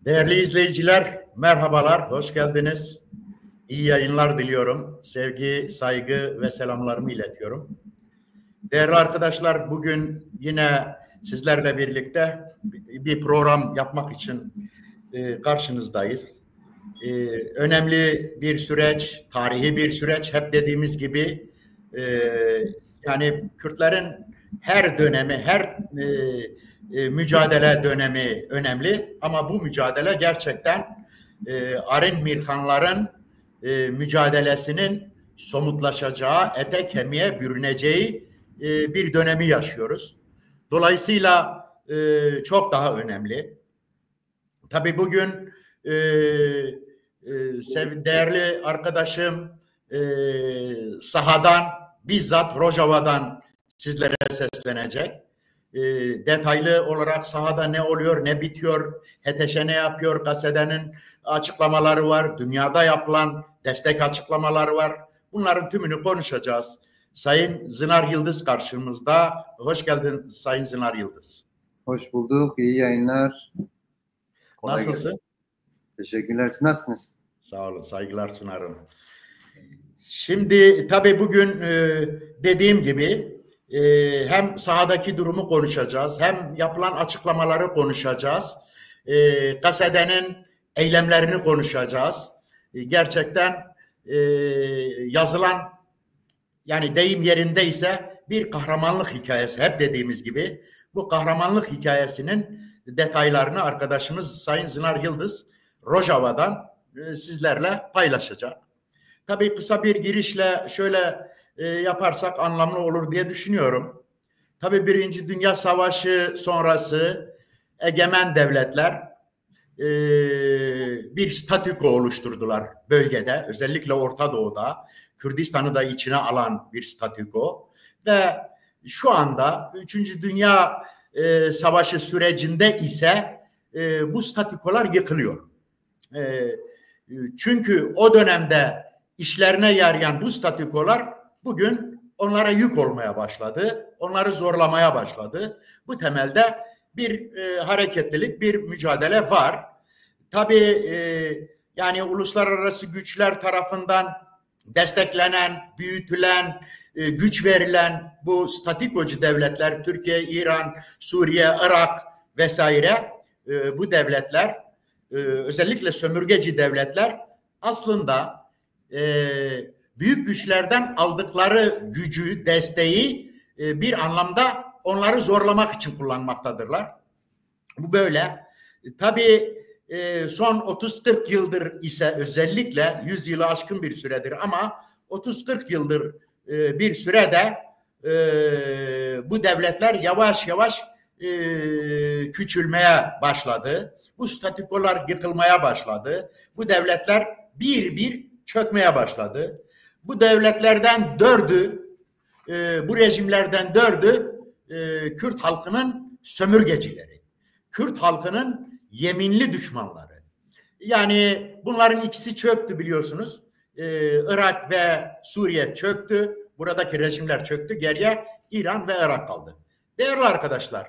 Değerli izleyiciler, merhabalar, hoş geldiniz. İyi yayınlar diliyorum. Sevgi, saygı ve selamlarımı iletiyorum. Değerli arkadaşlar, bugün yine sizlerle birlikte bir program yapmak için karşınızdayız. Önemli bir süreç, tarihi bir süreç. Hep dediğimiz gibi yani Kürtlerin her dönemi, her mücadele dönemi önemli. Ama bu mücadele gerçekten Arın Mirhanların mücadelesinin somutlaşacağı, ete kemiğe bürüneceği bir dönemi yaşıyoruz. Dolayısıyla çok daha önemli. Tabii bugün değerli arkadaşım sahadan, bizzat Rojava'dan sizlere seslenecek. Detaylı olarak sahada ne oluyor, ne bitiyor, HTŞ ne yapıyor, gazetenin açıklamaları var, dünyada yapılan destek açıklamaları var. Bunların tümünü konuşacağız. Sayın Zınar Yıldız karşımızda. Hoş geldin Sayın Zınar Yıldız. Hoş bulduk, iyi yayınlar. Nasılsın? Teşekkürler, siz nasılsınız? Sağ olun, saygılar sunarım. Şimdi tabii bugün dediğim gibi hem sahadaki durumu konuşacağız, hem yapılan açıklamaları konuşacağız. Gazetenin eylemlerini konuşacağız. Gerçekten yazılan, yani deyim yerindeyse bir kahramanlık hikayesi, hep dediğimiz gibi. Bu kahramanlık hikayesinin detaylarını arkadaşımız Sayın Zınar Yıldız Rojava'dan sizlerle paylaşacak. Tabii kısa bir girişle şöyle yaparsak anlamlı olur diye düşünüyorum. Tabii Birinci Dünya Savaşı sonrası egemen devletler bir statüko oluşturdular bölgede, özellikle Orta Doğu'da, Kürdistan'ı da içine alan bir statüko ve şu anda 3. Dünya Savaşı sürecinde ise bu statükolar yıkılıyor. Çünkü o dönemde işlerine yarayan bu statükolar bugün onlara yük olmaya başladı. Onları zorlamaya başladı. Bu temelde bir hareketlilik, bir mücadele var. Tabii yani uluslararası güçler tarafından desteklenen, büyütülen, güç verilen bu statikocu devletler, Türkiye, İran, Suriye, Irak vesaire, bu devletler, özellikle sömürgeci devletler aslında büyük güçlerden aldıkları gücü, desteği bir anlamda onları zorlamak için kullanmaktadırlar. Bu böyle. Tabii son 30-40 yıldır ise, özellikle 100 yılı aşkın bir süredir ama 30-40 yıldır bir sürede bu devletler yavaş yavaş küçülmeye başladı. Bu statükolar yıkılmaya başladı. Bu devletler bir bir çökmeye başladı. Bu devletlerden dördü, bu rejimlerden dördü Kürt halkının sömürgecileri. Kürt halkının yeminli düşmanları. Yani bunların ikisi çöktü biliyorsunuz. Irak ve Suriye çöktü. Buradaki rejimler çöktü. Geriye İran ve Irak kaldı. Değerli arkadaşlar,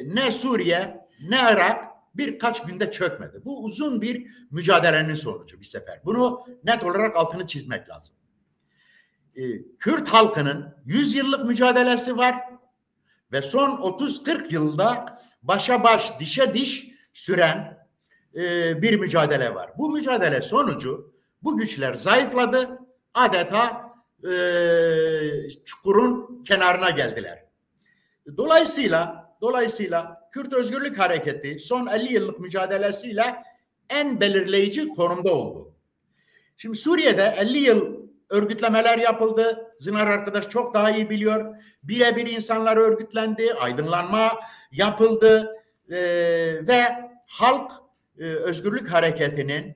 ne Suriye ne Irak birkaç günde çökmedi. Bu uzun bir mücadelenin sonucu bir sefer. Bunu net olarak altını çizmek lazım. Kürt halkının 100 yıllık mücadelesi var ve son 30-40 yılda başa baş, dişe diş süren bir mücadele var. Bu mücadele sonucu bu güçler zayıfladı, adeta çukurun kenarına geldiler. Dolayısıyla Kürt Özgürlük Hareketi son 50 yıllık mücadelesiyle en belirleyici konumda oldu. Şimdi Suriye'de 50 yıl örgütlemeler yapıldı. Zınar arkadaş çok daha iyi biliyor. Birebir insanlar örgütlendi, aydınlanma yapıldı ve halk Özgürlük Hareketi'nin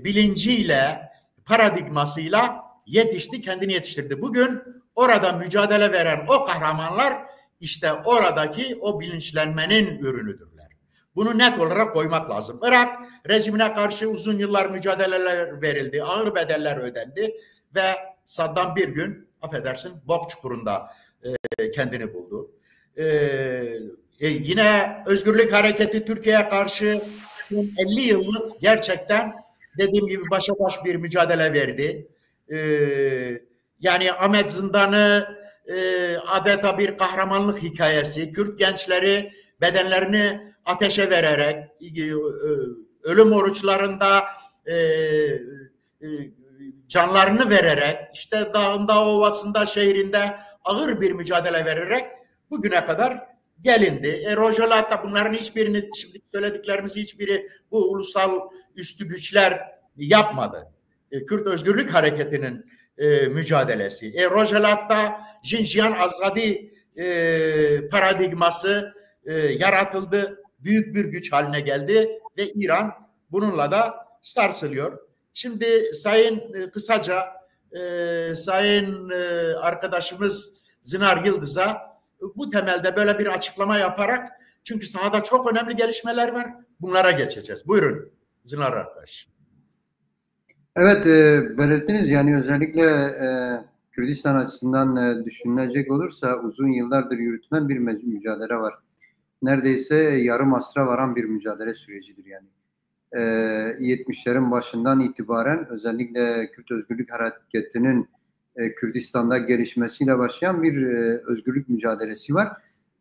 bilinciyle, paradigmasıyla yetişti, kendini yetiştirdi. Bugün orada mücadele veren o kahramanlar işte oradaki o bilinçlenmenin ürünüdürler. Bunu net olarak koymak lazım. Irak rejimine karşı uzun yıllar mücadeleler verildi, ağır bedeller ödendi ve Saddam bir gün, affedersin, bok çukurunda kendini buldu. Yine Özgürlük Hareketi Türkiye'ye karşı 50 yıllık gerçekten dediğim gibi başa baş bir mücadele verdi. Yani Ahmet Zindanı adeta bir kahramanlık hikayesi. Kürt gençleri bedenlerini ateşe vererek ölüm oruçlarında canlarını vererek işte dağında, ovasında, şehrinde ağır bir mücadele vererek bugüne kadar gelindi. Rojava da bunların hiçbirini, şimdi söylediklerimiz hiçbiri bu ulusal üstü güçler yapmadı. Kürt Özgürlük Hareketi'nin mücadelesi. Rojava'da Jinjiyan Azadi paradigması yaratıldı. Büyük bir güç haline geldi ve İran bununla da sarsılıyor. Şimdi kısaca Sayın arkadaşımız Zinar Yıldız'a bu temelde böyle bir açıklama yaparak, çünkü sahada çok önemli gelişmeler var, bunlara geçeceğiz. Buyurun Zinar arkadaş. Evet, belirttiniz yani özellikle Kürdistan açısından düşünülecek olursa uzun yıllardır yürütülen bir mücadele var. Neredeyse yarım asra varan bir mücadele sürecidir yani. 70'lerin başından itibaren özellikle Kürt Özgürlük Hareketi'nin Kürdistan'da gelişmesiyle başlayan bir özgürlük mücadelesi var.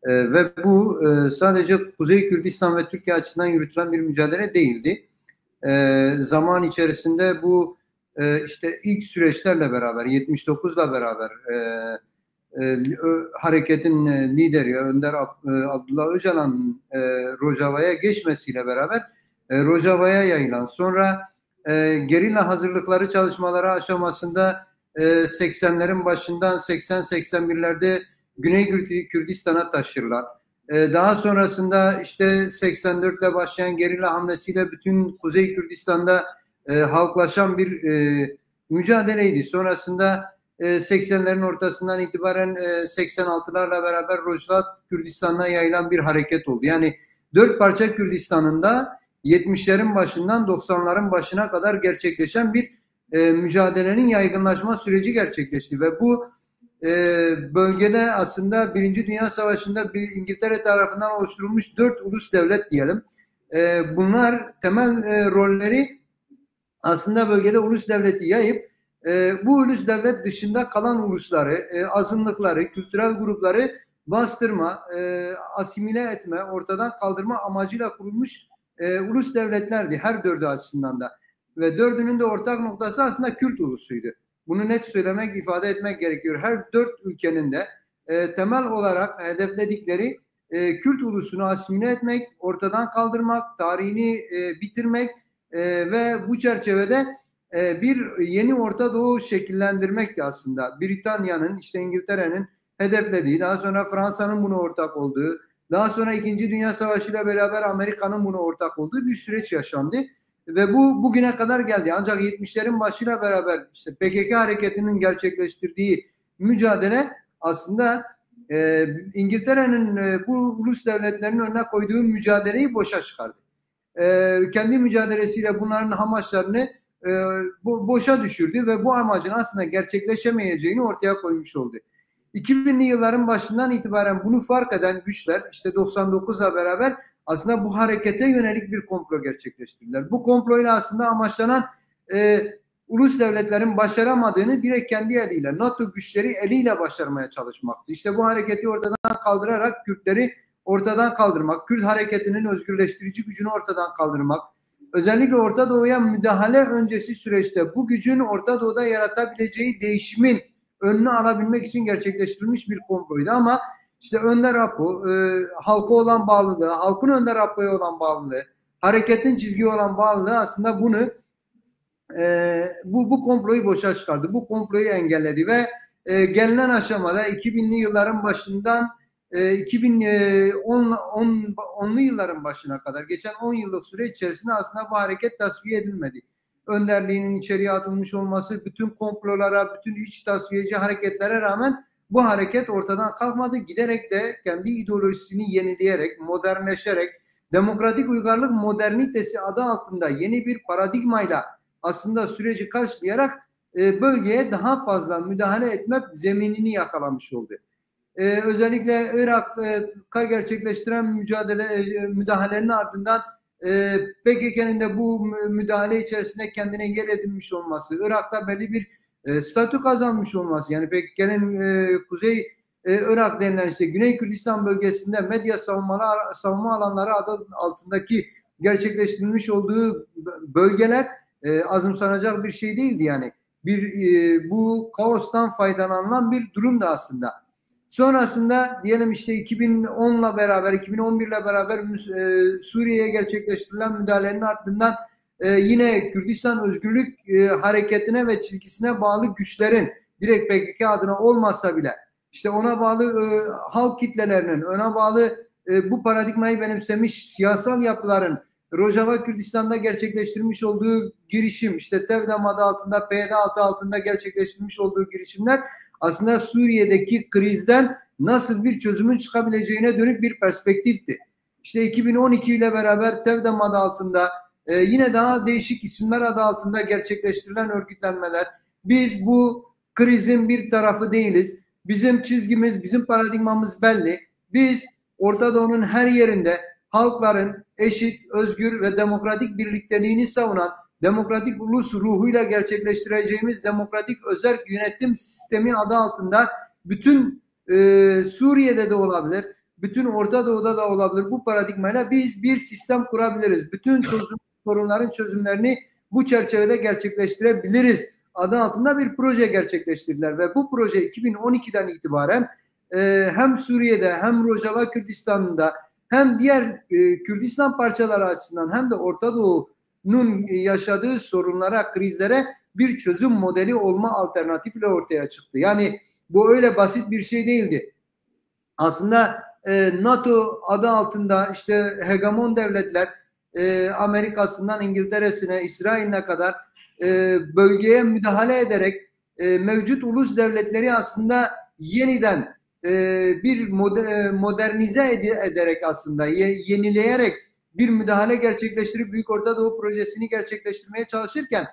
Ve bu sadece Kuzey Kürdistan ve Türkiye açısından yürütülen bir mücadele değildi. Zaman içerisinde bu işte ilk süreçlerle beraber 79'la beraber hareketin lideri Önder Abdullah Öcalan'ın Rojava'ya geçmesiyle beraber Rojava'ya yayılan, sonra gerilla hazırlıkları çalışmaları aşamasında 80'lerin başından 80-81'lerde Güney Kürdistan'a taşırlar. Daha sonrasında işte 84 ile başlayan gerilla hamlesiyle bütün Kuzey Kürdistan'da halklaşan bir mücadeleydi. Sonrasında 80'lerin ortasından itibaren 86'larla beraber Rojava Kürdistan'a yayılan bir hareket oldu. Yani 4 parça Kürdistan'ın da 70'lerin başından 90'ların başına kadar gerçekleşen bir mücadelenin yaygınlaşma süreci gerçekleşti ve bu bölgede aslında Birinci Dünya Savaşı'nda İngiltere tarafından oluşturulmuş 4 ulus devlet diyelim. Bunlar temel rolleri aslında bölgede ulus devleti yayıp bu ulus devlet dışında kalan ulusları, azınlıkları, kültürel grupları bastırma, asimile etme, ortadan kaldırma amacıyla kurulmuş ulus devletlerdi her dördü açısından da. Ve dördünün de ortak noktası aslında Kürt ulusuydu. Bunu net söylemek, ifade etmek gerekiyor. Her 4 ülkenin de temel olarak hedefledikleri Kürt ulusunu asimile etmek, ortadan kaldırmak, tarihini bitirmek ve bu çerçevede bir yeni Orta Doğu şekillendirmekti aslında. Britanya'nın, işte İngiltere'nin hedeflediği, daha sonra Fransa'nın buna ortak olduğu, daha sonra 2. Dünya Savaşı ile beraber Amerika'nın buna ortak olduğu bir süreç yaşandı. Ve bu bugüne kadar geldi. Ancak 70'lerin başıyla beraber işte PKK hareketinin gerçekleştirdiği mücadele aslında İngiltere'nin bu ulus devletlerinin önüne koyduğu mücadeleyi boşa çıkardı. Kendi mücadelesiyle bunların amaçlarını boşa düşürdü ve bu amacın aslında gerçekleşemeyeceğini ortaya koymuş oldu. 2000'li yılların başından itibaren bunu fark eden güçler işte 99'la beraber aslında bu harekete yönelik bir komplo gerçekleştirdiler. Bu komployla aslında amaçlanan ulus devletlerin başaramadığını direkt kendi eliyle, NATO güçleri eliyle başarmaya çalışmaktı. İşte bu hareketi ortadan kaldırarak Kürtleri ortadan kaldırmak, Kürt hareketinin özgürleştirici gücünü ortadan kaldırmak, özellikle Orta Doğu'ya müdahale öncesi süreçte bu gücün Orta Doğu'da yaratabileceği değişimin önünü alabilmek için gerçekleştirilmiş bir komploydu ama İşte Önder Apo, halka olan bağlılığı, halkın Önder Apo'ya olan bağlılığı, hareketin çizgiye olan bağlılığı aslında bunu bu komployu boşa çıkardı. Bu komployu engelledi ve gelinen aşamada 2000'li yılların başından 2010'lu yılların başına kadar geçen 10 yıllık süre içerisinde aslında bu hareket tasfiye edilmedi. Önderliğinin içeriye atılmış olması, bütün komplolara, bütün iç tasfiyeci hareketlere rağmen bu hareket ortadan kalkmadı. Giderek de kendi ideolojisini yenileyerek, modernleşerek, demokratik uygarlık modernitesi adı altında yeni bir paradigmayla aslında süreci karşılayarak bölgeye daha fazla müdahale etme zeminini yakalamış oldu. özellikle Irak'a gerçekleştiren müdahalenin ardından PKK'nın da bu müdahale içerisinde kendine yer edinmiş olması, Irak'ta belli bir statü kazanmış olması, yani PKK'nın Kuzey Irak denilen işte Güney Kürdistan bölgesinde medya savunma alanları adı altındaki gerçekleştirilmiş olduğu bölgeler azımsanacak bir şey değildi yani. Bu kaostan faydalanılan bir durumdu aslında. Sonrasında diyelim işte 2010'la beraber, 2011'le beraber Suriye'ye gerçekleştirilen müdahalenin ardından yine Kürdistan Özgürlük Hareketi'ne ve çizgisine bağlı güçlerin, direkt PKK adına olmasa bile işte ona bağlı halk kitlelerinin, ona bağlı bu paradigmayı benimsemiş siyasal yapıların Rojava Kürdistan'da gerçekleştirmiş olduğu girişim, işte Tevdem adı altında, PYD adı altında gerçekleştirmiş olduğu girişimler aslında Suriye'deki krizden nasıl bir çözümün çıkabileceğine dönük bir perspektifti. İşte 2012 ile beraber Tevdem adı altında yine daha değişik isimler adı altında gerçekleştirilen örgütlenmeler. Biz bu krizin bir tarafı değiliz. Bizim çizgimiz, bizim paradigmamız belli. Biz Orta Doğu'nun her yerinde halkların eşit, özgür ve demokratik birlikteliğini savunan, demokratik ulus ruhuyla gerçekleştireceğimiz demokratik özerk yönetim sistemi adı altında bütün Suriye'de de olabilir, bütün Orta Doğu'da da olabilir, bu paradigmayla biz bir sistem kurabiliriz. Bütün sorunların çözümlerini bu çerçevede gerçekleştirebiliriz adı altında bir proje gerçekleştirdiler ve bu proje 2012'den itibaren hem Suriye'de hem Rojava Kürdistan'da hem diğer Kürdistan parçaları açısından hem de Orta Doğu'nun yaşadığı sorunlara, krizlere bir çözüm modeli olma alternatifiyle ortaya çıktı. Yani bu öyle basit bir şey değildi. Aslında NATO adı altında işte hegemon devletler Amerika'sından İngiltere'sine, İsrail'ine kadar bölgeye müdahale ederek mevcut ulus devletleri aslında yeniden bir modernize ederek aslında yenileyerek bir müdahale gerçekleştirip Büyük Orta Doğu projesini gerçekleştirmeye çalışırken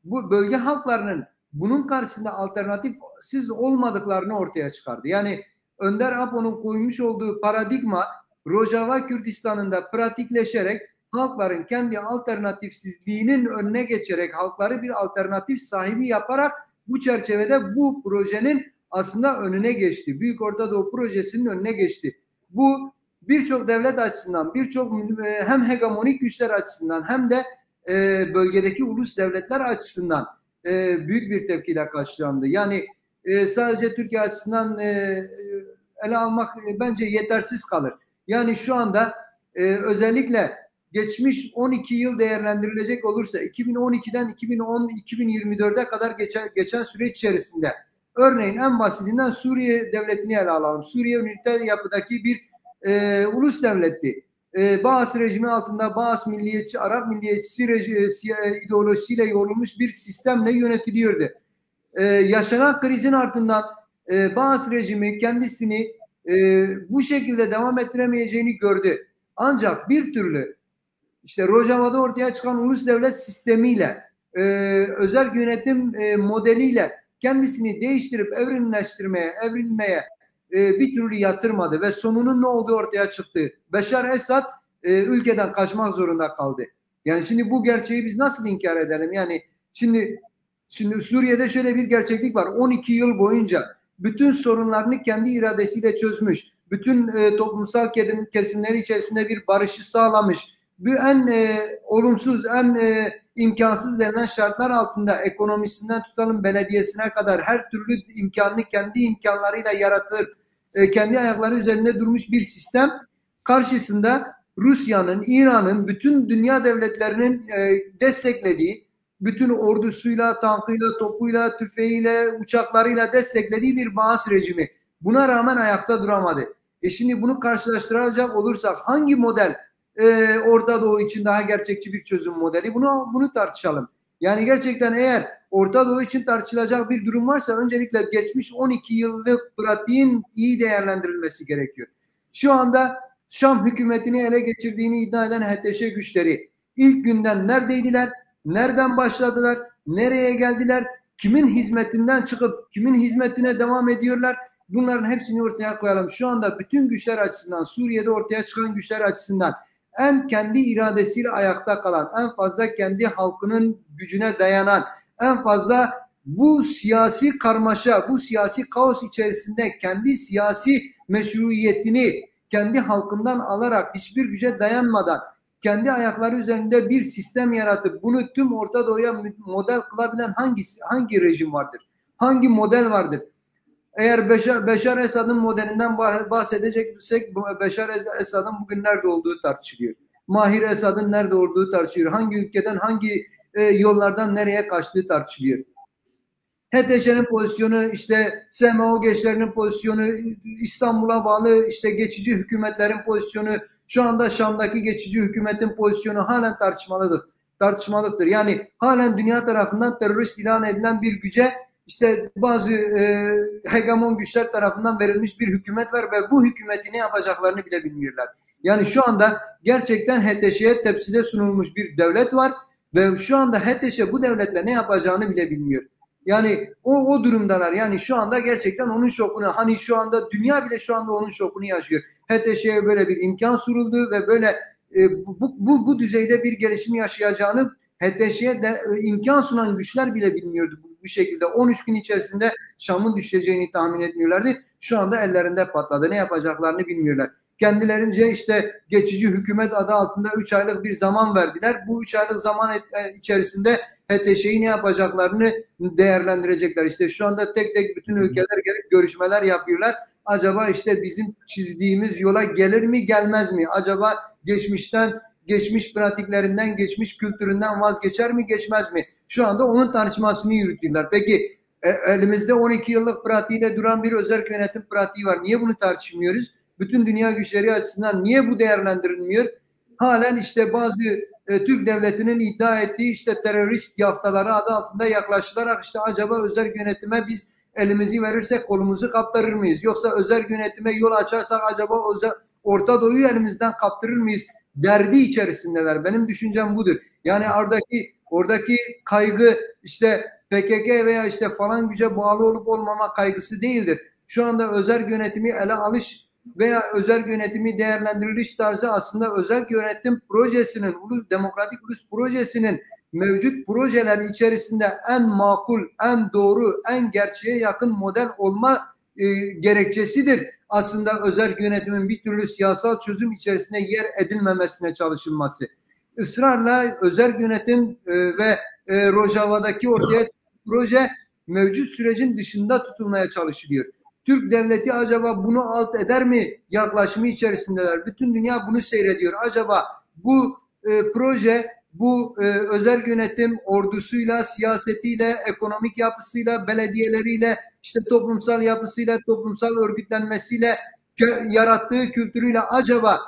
bu bölge halklarının bunun karşısında alternatifsiz olmadıklarını ortaya çıkardı. Yani Önder Apo'nun koymuş olduğu paradigma Rojava Kürdistan'ın da pratikleşerek halkların kendi alternatifsizliğinin önüne geçerek halkları bir alternatif sahibi yaparak bu çerçevede bu projenin aslında önüne geçti. Büyük Orta Doğu projesinin önüne geçti. Bu birçok devlet açısından, birçok hem hegemonik güçler açısından hem de bölgedeki ulus devletler açısından büyük bir tepkiyle karşılandı. Yani sadece Türkiye açısından ele almak bence yetersiz kalır. Yani şu anda özellikle geçmiş 12 yıl değerlendirilecek olursa 2012'den 2024'e kadar geçen süreç içerisinde örneğin en basitinden Suriye devletini ele alalım. Suriye üniter yapıdaki bir ulus devletti. Baas rejimi altında Baas milliyetçi, Arap milliyetçisi ideolojisiyle yoğrulmuş bir sistemle yönetiliyordu. Yaşanan krizin ardından Baas rejimi kendisini bu şekilde devam ettiremeyeceğini gördü. Ancak bir türlü işte Rojava'da ortaya çıkan ulus devlet sistemiyle özerk yönetim modeliyle kendisini değiştirip evrilmeye bir türlü yatırmadı ve sonunun ne olduğu ortaya çıktı. Beşar Esad ülkeden kaçmak zorunda kaldı. Yani şimdi bu gerçeği biz nasıl inkar edelim? Yani şimdi Suriye'de şöyle bir gerçeklik var. 12 yıl boyunca bütün sorunlarını kendi iradesiyle çözmüş. Bütün toplumsal kesimler içerisinde bir barışı sağlamış. En olumsuz, en imkansız denilen şartlar altında ekonomisinden tutalım belediyesine kadar her türlü imkanını kendi imkanlarıyla yaratır, kendi ayakları üzerinde durmuş bir sistem karşısında Rusya'nın, İran'ın, bütün dünya devletlerinin desteklediği, bütün ordusuyla, tankıyla, topuyla, tüfeğiyle, uçaklarıyla desteklediği bir Baas rejimi. Buna rağmen ayakta duramadı. Şimdi bunu karşılaştıracak olursak hangi model Orta Doğu için daha gerçekçi bir çözüm modeli? Bunu tartışalım. Yani gerçekten eğer Orta Doğu için tartışılacak bir durum varsa öncelikle geçmiş 12 yıllık pratiğin iyi değerlendirilmesi gerekiyor. Şu anda Şam hükümetini ele geçirdiğini iddia eden HTŞ güçleri ilk günden neredeydiler? Nereden başladılar? Nereye geldiler? Kimin hizmetinden çıkıp kimin hizmetine devam ediyorlar? Bunların hepsini ortaya koyalım. Şu anda bütün güçler açısından, Suriye'de ortaya çıkan güçler açısından en kendi iradesiyle ayakta kalan, en fazla kendi halkının gücüne dayanan, en fazla bu siyasi karmaşa, bu siyasi kaos içerisinde kendi siyasi meşruiyetini kendi halkından alarak hiçbir güce dayanmadan kendi ayakları üzerinde bir sistem yaratıp bunu tüm Orta Doğu'ya model kılabilen hangi rejim vardır? Hangi model vardır? Eğer Beşar Esad'ın modelinden bahsedeceksek Beşar Esad'ın bugün nerede olduğu tartışılıyor. Mahir Esad'ın nerede olduğu tartışılıyor. Hangi ülkeden hangi yollardan nereye kaçtığı tartışılıyor. HTŞ'nin pozisyonu, işte SMO gençlerinin pozisyonu, İstanbul'a bağlı işte geçici hükümetlerin pozisyonu, şu anda Şam'daki geçici hükümetin pozisyonu halen tartışmalıdır. Yani halen dünya tarafından terörist ilan edilen bir güce işte bazı hegemon güçler tarafından verilmiş bir hükümet var ve bu hükümeti ne yapacaklarını bile bilmiyorlar. Yani şu anda gerçekten HTŞ'ye tepside sunulmuş bir devlet var ve şu anda HTŞ bu devletle ne yapacağını bile bilmiyor. Yani o durumdalar. Yani şu anda gerçekten onun şokunu, hani şu anda dünya bile şu anda onun şokunu yaşıyor. HTŞ'ye böyle bir imkan sunuldu ve böyle bu düzeyde bir gelişim yaşayacağını HTŞ'ye de imkan sunan güçler bile bilmiyordu bu şekilde. 13 gün içerisinde Şam'ın düşeceğini tahmin etmiyorlardı. Şu anda ellerinde patladı. Ne yapacaklarını bilmiyorlar. Kendilerince işte geçici hükümet adı altında 3 aylık bir zaman verdiler. Bu 3 aylık zaman içerisinde HTŞ'yi ne yapacaklarını değerlendirecekler. İşte şu anda tek tek bütün ülkeler gelip görüşmeler yapıyorlar. Acaba işte bizim çizdiğimiz yola gelir mi gelmez mi? Acaba geçmiş pratiklerinden, geçmiş kültüründen vazgeçer mi geçmez mi? Şu anda onun tartışmasını yürütüyorlar. Peki elimizde 12 yıllık pratiğiyle duran bir özerk yönetim pratiği var. Niye bunu tartışmıyoruz? Bütün dünya güçleri açısından niye bu değerlendirilmiyor? Halen işte bazı Türk devletinin iddia ettiği işte terörist yaftaları adı altında yaklaşılarak işte acaba özerk yönetime biz elimizi verirsek kolumuzu kaptırır mıyız? Yoksa özerk yönetime yol açarsak acaba Orta Doğu'yu elimizden kaptırır mıyız? Derdi içerisindeler. Benim düşüncem budur. Yani oradaki kaygı işte PKK veya işte falan güce bağlı olup olmama kaygısı değildir. Şu anda özerk yönetimi ele alış veya özerk yönetimi değerlendiriliş tarzı aslında özerk yönetim projesinin, demokratik ulus projesinin mevcut projeler içerisinde en makul, en doğru, en gerçeğe yakın model olma gerekçesidir. Aslında özerk yönetimin bir türlü siyasal çözüm içerisinde yer edilmemesine çalışılması. Israrla özerk yönetim ve Rojava'daki ortaya proje mevcut sürecin dışında tutulmaya çalışılıyor. Türk devleti acaba bunu alt eder mi yaklaşımı içerisindeler. Bütün dünya bunu seyrediyor. Acaba bu proje, bu özerk yönetim ordusuyla, siyasetiyle, ekonomik yapısıyla, belediyeleriyle, işte toplumsal yapısıyla, toplumsal örgütlenmesiyle, yarattığı kültürüyle acaba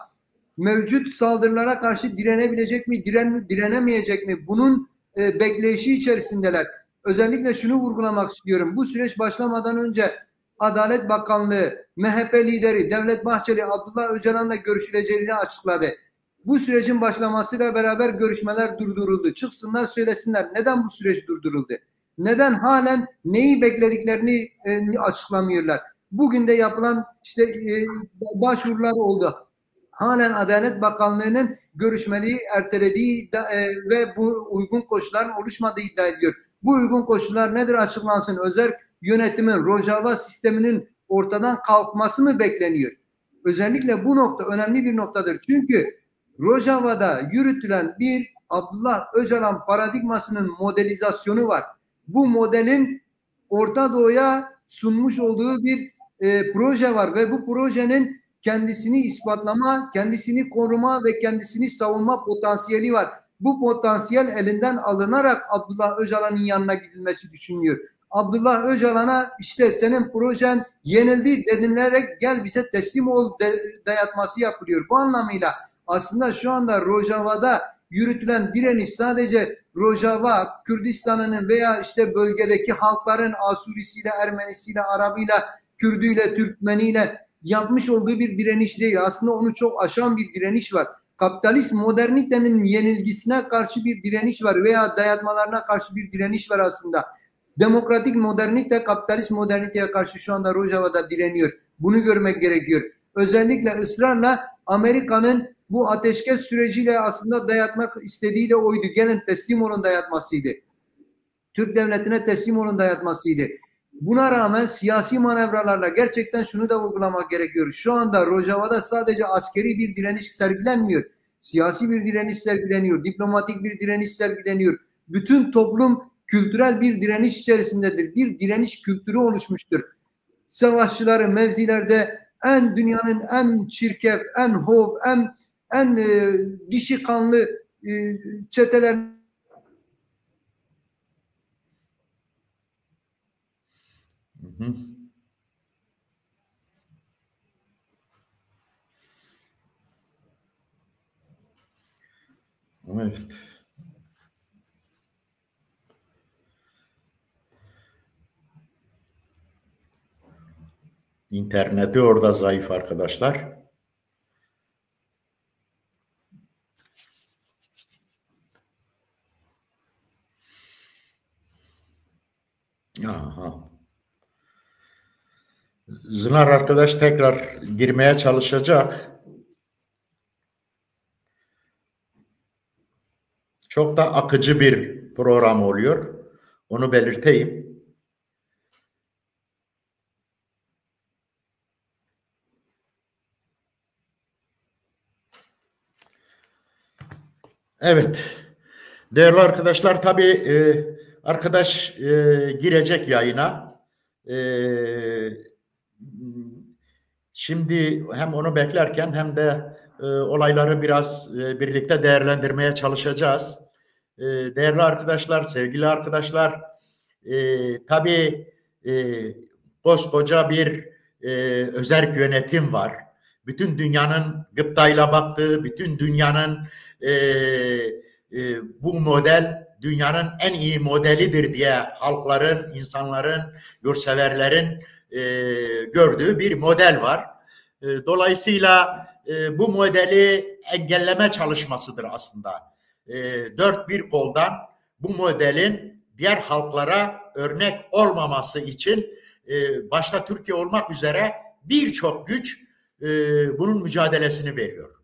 mevcut saldırılara karşı direnebilecek mi, direnemeyecek mi? Bunun bekleyişi içerisindeler. Özellikle şunu vurgulamak istiyorum. Bu süreç başlamadan önce Adalet Bakanlığı, MHP lideri Devlet Bahçeli, Abdullah Öcalan'la görüşüleceğini açıkladı. Bu sürecin başlamasıyla beraber görüşmeler durduruldu. Çıksınlar söylesinler. Neden bu süreç durduruldu? Neden halen neyi beklediklerini açıklamıyorlar? Bugün de yapılan işte başvurular oldu. Halen Adalet Bakanlığı'nın görüşmeyi ertelediği ve bu uygun koşulların oluşmadığı iddia ediliyor. Bu uygun koşullar nedir açıklansın? Özerk yönetimin, Rojava sisteminin ortadan kalkması mı bekleniyor? Özellikle bu nokta önemli bir noktadır. Çünkü Rojava'da yürütülen bir Abdullah Öcalan paradigmasının modelizasyonu var. Bu modelin Orta Doğu'ya sunmuş olduğu bir proje var ve bu projenin kendisini ispatlama, kendisini koruma ve kendisini savunma potansiyeli var. Bu potansiyel elinden alınarak Abdullah Öcalan'ın yanına gidilmesi düşünülüyor. Abdullah Öcalan'a işte senin projen yenildi denilerek gel bize teslim ol dayatması yapılıyor. Bu anlamıyla aslında şu anda Rojava'da yürütülen direniş sadece Rojava, Kürdistan'ın veya işte bölgedeki halkların Asurisiyle, Ermenisiyle, Arabıyla, Kürdüyle, Türkmeniyle yapmış olduğu bir direniş değil. Aslında onu çok aşan bir direniş var. Kapitalist modernitenin yenilgisine karşı bir direniş var veya dayatmalarına karşı bir direniş var aslında. Demokratik modernite kapitalist moderniteye karşı şu anda Rojava'da direniyor. Bunu görmek gerekiyor. Özellikle ısrarla Amerika'nın bu ateşkes süreciyle aslında dayatmak istediği de oydu. Gelin teslim olun dayatmasıydı. Türk devletine teslim olun dayatmasıydı. Buna rağmen siyasi manevralarla gerçekten şunu da vurgulamak gerekiyor. Şu anda Rojava'da sadece askeri bir direniş sergilenmiyor. Siyasi bir direniş sergileniyor. Diplomatik bir direniş sergileniyor. Bütün toplum kültürel bir direniş içerisindedir. Bir direniş kültürü oluşmuştur. Savaşçıları mevzilerde dünyanın en çirkef, en hov, en dişi kanlı çeteler Evet. İnterneti orada zayıf arkadaşlar. Aha. Zınar arkadaş tekrar girmeye çalışacak. Çok da akıcı bir program oluyor. Onu belirteyim. Evet. Değerli arkadaşlar, tabii arkadaş girecek yayına. Şimdi hem onu beklerken hem de olayları biraz birlikte değerlendirmeye çalışacağız. Değerli arkadaşlar, sevgili arkadaşlar, tabii koskoca bir özerk yönetim var. Bütün dünyanın gıptayla baktığı, bütün dünyanın bu model dünyanın en iyi modelidir diye halkların, insanların, yurtseverlerin gördüğü bir model var. Dolayısıyla bu modeli engelleme çalışmasıdır aslında. Dört bir koldan bu modelin diğer halklara örnek olmaması için başta Türkiye olmak üzere birçok güç bunun mücadelesini veriyor.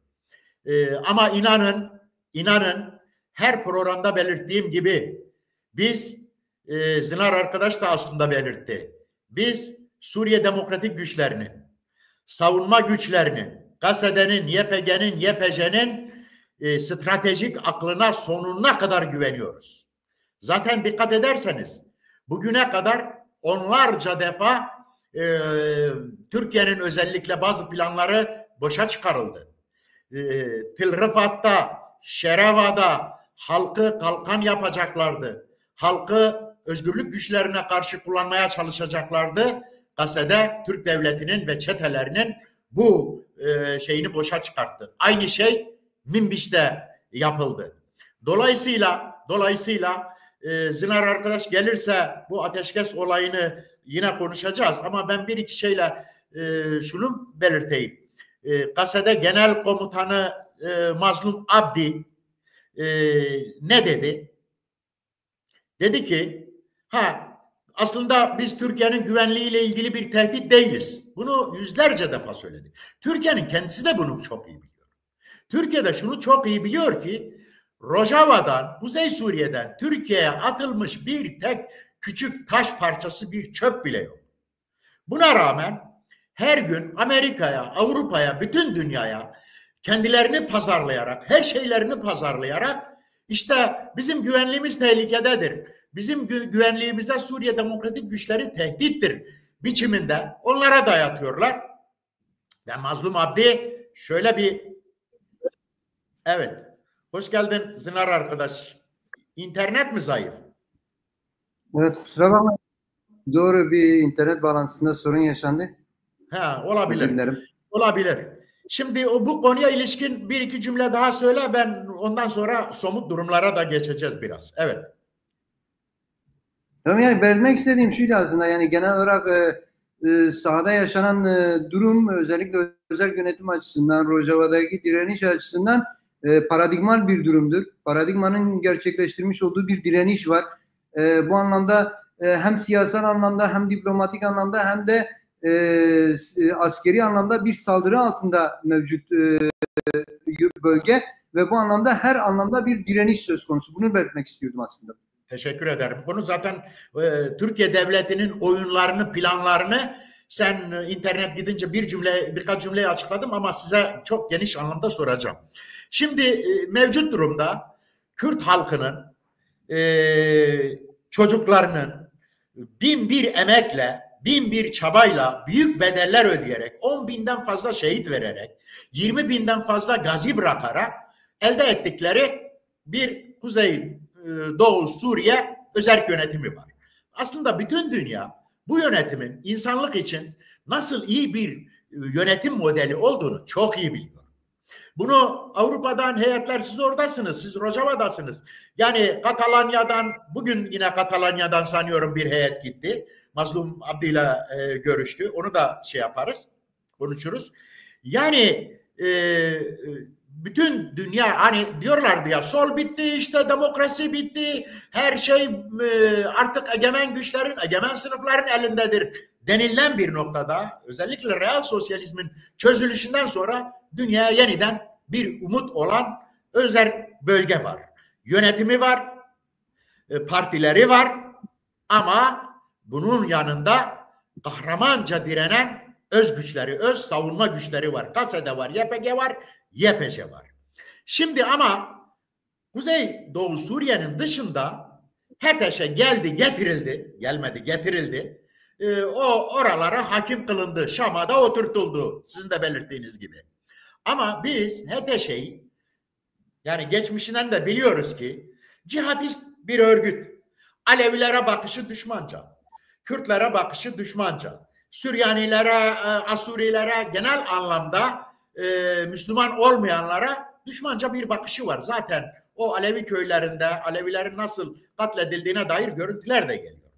Ama inanın her programda belirttiğim gibi biz Zınar arkadaş da aslında belirtti. Biz Suriye Demokratik Güçlerinin, savunma güçlerinin, GASEDE'nin, YPG'nin, YPJ'nin stratejik aklına sonuna kadar güveniyoruz. Zaten dikkat ederseniz bugüne kadar onlarca defa Türkiye'nin özellikle bazı planları boşa çıkarıldı. Tel Rifat'ta, Şerava'da halkı kalkan yapacaklardı. Halkı özgürlük güçlerine karşı kullanmaya çalışacaklardı. GASEDE Türk devletinin ve çetelerinin bu şeyini boşa çıkarttı. Aynı şey Minbiş'te yapıldı. Dolayısıyla Zınar arkadaş gelirse bu ateşkes olayını yine konuşacağız. Ama ben bir iki şeyle şunu belirteyim. GASEDE Genel Komutanı Mazlum Abdi ne dedi? Dedi ki aslında biz Türkiye'nin güvenliğiyle ilgili bir tehdit değiliz. Bunu yüzlerce defa söyledi. Türkiye'nin kendisi de bunu çok iyi biliyor. Türkiye de şunu çok iyi biliyor ki Rojava'dan, Kuzey Suriye'den Türkiye'ye atılmış bir tek küçük taş parçası, bir çöp bile yok. Buna rağmen her gün Amerika'ya, Avrupa'ya, bütün dünyaya kendilerini pazarlayarak, her şeylerini pazarlayarak işte bizim güvenliğimiz tehlikededir. Bizim güvenliğimize Suriye Demokratik Güçleri tehdittir biçiminde onlara dayatıyorlar. Ve Mazlum Abdi şöyle bir evet. Hoş geldin Zınar arkadaş. İnternet mi zayıf? Evet, kusura bakma. Doğru, bir internet bağlantısında sorun yaşandı. Olabilir. Olabilir. Şimdi bu konuya ilişkin bir iki cümle daha söyle. Ben ondan sonra somut durumlara da geçeceğiz biraz. Evet. Yani belirtmek istediğim şuydu aslında, yani genel olarak sahada yaşanan durum özellikle özel yönetim açısından, Rojava'daki direniş açısından paradigmal bir durumdur. Paradigmanın gerçekleştirmiş olduğu bir direniş var. Bu anlamda hem siyasal anlamda hem diplomatik anlamda hem de askeri anlamda bir saldırı altında mevcut bölge ve bu anlamda her anlamda bir direniş söz konusu. Bunu belirtmek istiyordum aslında. Teşekkür ederim. Bunu zaten Türkiye Devleti'nin oyunlarını, planlarını sen internet gidince birkaç cümleyi açıkladım ama size çok geniş anlamda soracağım. Şimdi mevcut durumda Kürt halkının çocuklarının bin bir emekle, bin bir çabayla, büyük bedeller ödeyerek, 10 binden fazla şehit vererek, 20 binden fazla gazi bırakarak elde ettikleri bir Kuzey Doğu Suriye özerk yönetimi var. Aslında bütün dünya bu yönetimin insanlık için nasıl iyi bir yönetim modeli olduğunu çok iyi biliyor. Bunu Avrupa'dan heyetler, siz oradasınız, siz Rojava'dasınız. Yani Katalonya'dan, bugün yine Katalonya'dan sanıyorum bir heyet gitti. Mazlum Abdi'yle görüştü. Onu da şey yaparız, konuşuruz. Yani bütün dünya, hani diyorlardı ya, sol bitti, işte demokrasi bitti, her şey artık egemen güçlerin, egemen sınıfların elindedir denilen bir noktada, özellikle real sosyalizmin çözülüşünden sonra dünyaya yeniden bir umut olan özerk bölge var. Yönetimi var, partileri var ama bunun yanında kahramanca direnen öz güçleri, öz savunma güçleri var. KASE'de var, YPG var, YPJ var. Şimdi ama Kuzey Doğu Suriye'nin dışında HETEŞ'e getirildi. O oralara hakim kılındı. Şam'a da oturtuldu. Sizin de belirttiğiniz gibi. Ama biz HETEŞ'yi, yani geçmişinden de biliyoruz ki cihatist bir örgüt. Alevilere bakışı düşmanca. Kürtlere bakışı düşmanca. Süryanilere, Asurilere, genel anlamda Müslüman olmayanlara düşmanca bir bakışı var. Zaten o Alevi köylerinde Alevilerin nasıl katledildiğine dair görüntüler de geliyor.